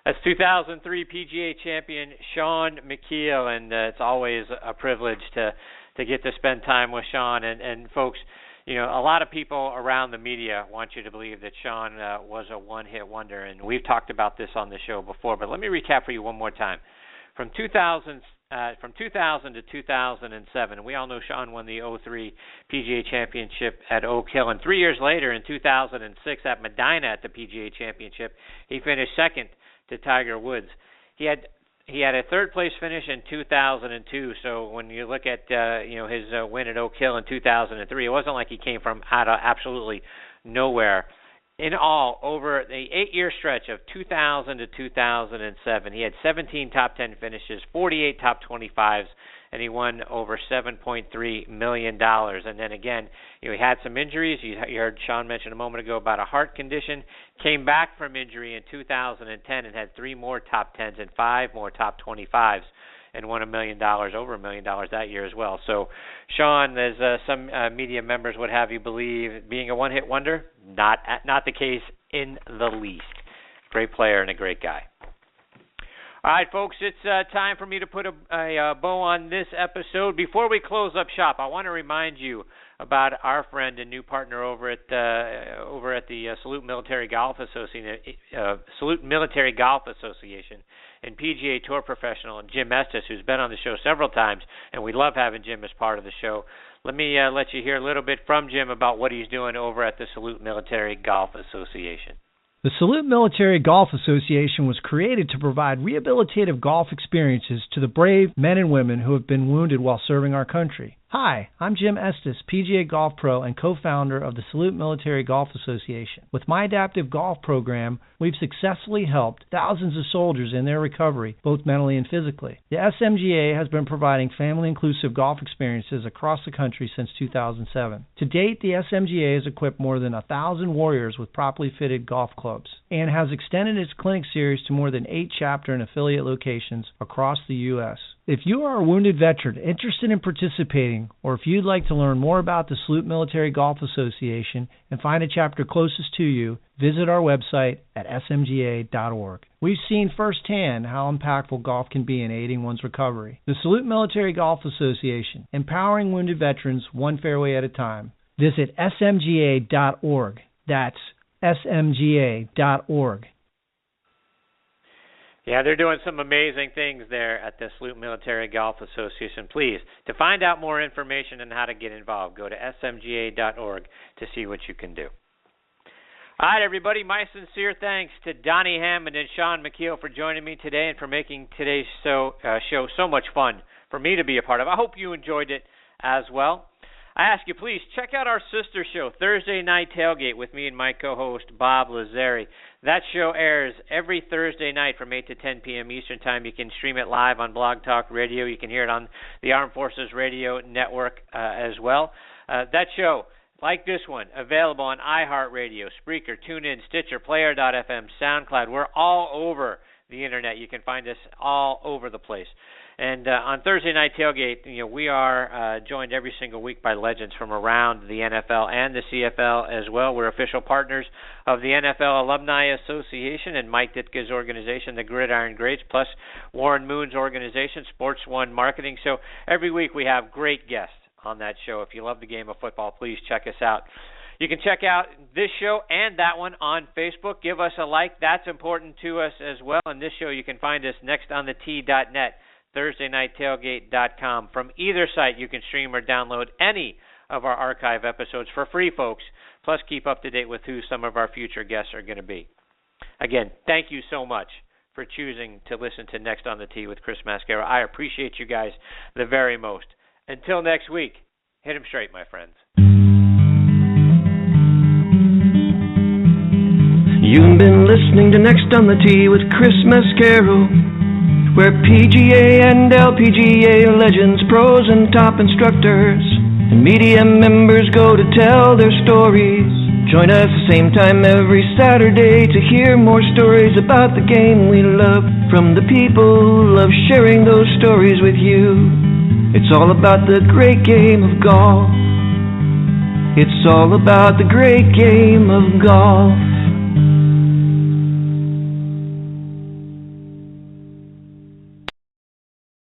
Speaker 2: That's 2003 PGA champion Shaun Micheel, and it's always a privilege to get to spend time with Shaun. And folks, a lot of people around the media want you to believe that Shaun was a one-hit wonder, and we've talked about this on the show before. But let me recap for you one more time. From 2000 to 2007, we all know Shaun won the 2003 PGA Championship at Oak Hill, and 3 years later, in 2006, at Medina at the PGA Championship, he finished second to Tiger Woods. He had a third-place finish in 2002, so when you look at his win at Oak Hill in 2003, it wasn't like he came from out of absolutely nowhere. In all, over the 8-year stretch of 2000 to 2007, he had 17 top 10 finishes, 48 top 25s, and he won over $7.3 million. And then again, he had some injuries. You heard Shaun mention a moment ago about a heart condition. Came back from injury in 2010 and had 3 more top 10s and 5 more top 25s. And won $1 million, over $1 million that year as well. So, Shaun, as some media members would have you believe, being a one-hit wonder, not the case in the least. Great player and a great guy. All right, folks, it's time for me to put a bow on this episode. Before we close up shop, I want to remind you about our friend and new partner over at the Salute Military Golf Association, and PGA Tour professional Jim Estes, who's been on the show several times, and we love having Jim as part of the show. Let me let you hear a little bit from Jim about what he's doing over at the Salute Military Golf Association.
Speaker 7: The Salute Military Golf Association was created to provide rehabilitative golf experiences to the brave men and women who have been wounded while serving our country. Hi, I'm Jim Estes, PGA Golf Pro and co-founder of the Salute Military Golf Association. With my adaptive golf program, we've successfully helped thousands of soldiers in their recovery, both mentally and physically. The SMGA has been providing family-inclusive golf experiences across the country since 2007. To date, the SMGA has equipped more than 1,000 warriors with properly fitted golf clubs and has extended its clinic series to more than 8 chapter and affiliate locations across the U.S. If you are a wounded veteran interested in participating, or if you'd like to learn more about the Salute Military Golf Association and find a chapter closest to you, visit our website at smga.org. We've seen firsthand how impactful golf can be in aiding one's recovery. The Salute Military Golf Association, empowering wounded veterans one fairway at a time. Visit smga.org. That's smga.org.
Speaker 2: Yeah, they're doing some amazing things there at the Salute Military Golf Association. Please, to find out more information on how to get involved, go to smga.org to see what you can do. All right, everybody, my sincere thanks to Donnie Hammond and Shaun Micheel for joining me today and for making today's show so much fun for me to be a part of. I hope you enjoyed it as well. I ask you, please, check out our sister show, Thursday Night Tailgate, with me and my co-host, Bob Lazzari. That show airs every Thursday night from 8 to 10 p.m. Eastern Time. You can stream it live on Blog Talk Radio. You can hear it on the Armed Forces Radio Network as well. That show, like this one, available on iHeartRadio, Spreaker, TuneIn, Stitcher, Player.fm, SoundCloud. We're all over the Internet. You can find us all over the place. And on Thursday Night Tailgate, we are joined every single week by legends from around the NFL and the CFL as well. We're official partners of the NFL Alumni Association and Mike Ditka's organization, the Gridiron Greats, plus Warren Moon's organization, Sports One Marketing. So every week we have great guests on that show. If you love the game of football, please check us out. You can check out this show and that one on Facebook. Give us a like. That's important to us as well. And this show, you can find us nextonthetee.net. ThursdayNightTailgate.com. From either site, you can stream or download any of our archive episodes for free, folks. Plus, keep up to date with who some of our future guests are going to be. Again, thank you so much for choosing to listen to Next on the Tee with Chris Mascaro. I appreciate you guys the very most. Until next week, hit 'em straight, my friends.
Speaker 8: You've been listening to Next on the Tee with Chris Mascaro, where PGA and LPGA legends, pros and top instructors, and media members go to tell their stories. Join us the same time every Saturday to hear more stories about the game we love from the people who love sharing those stories with you. It's all about the great game of golf. It's all about the great game of golf.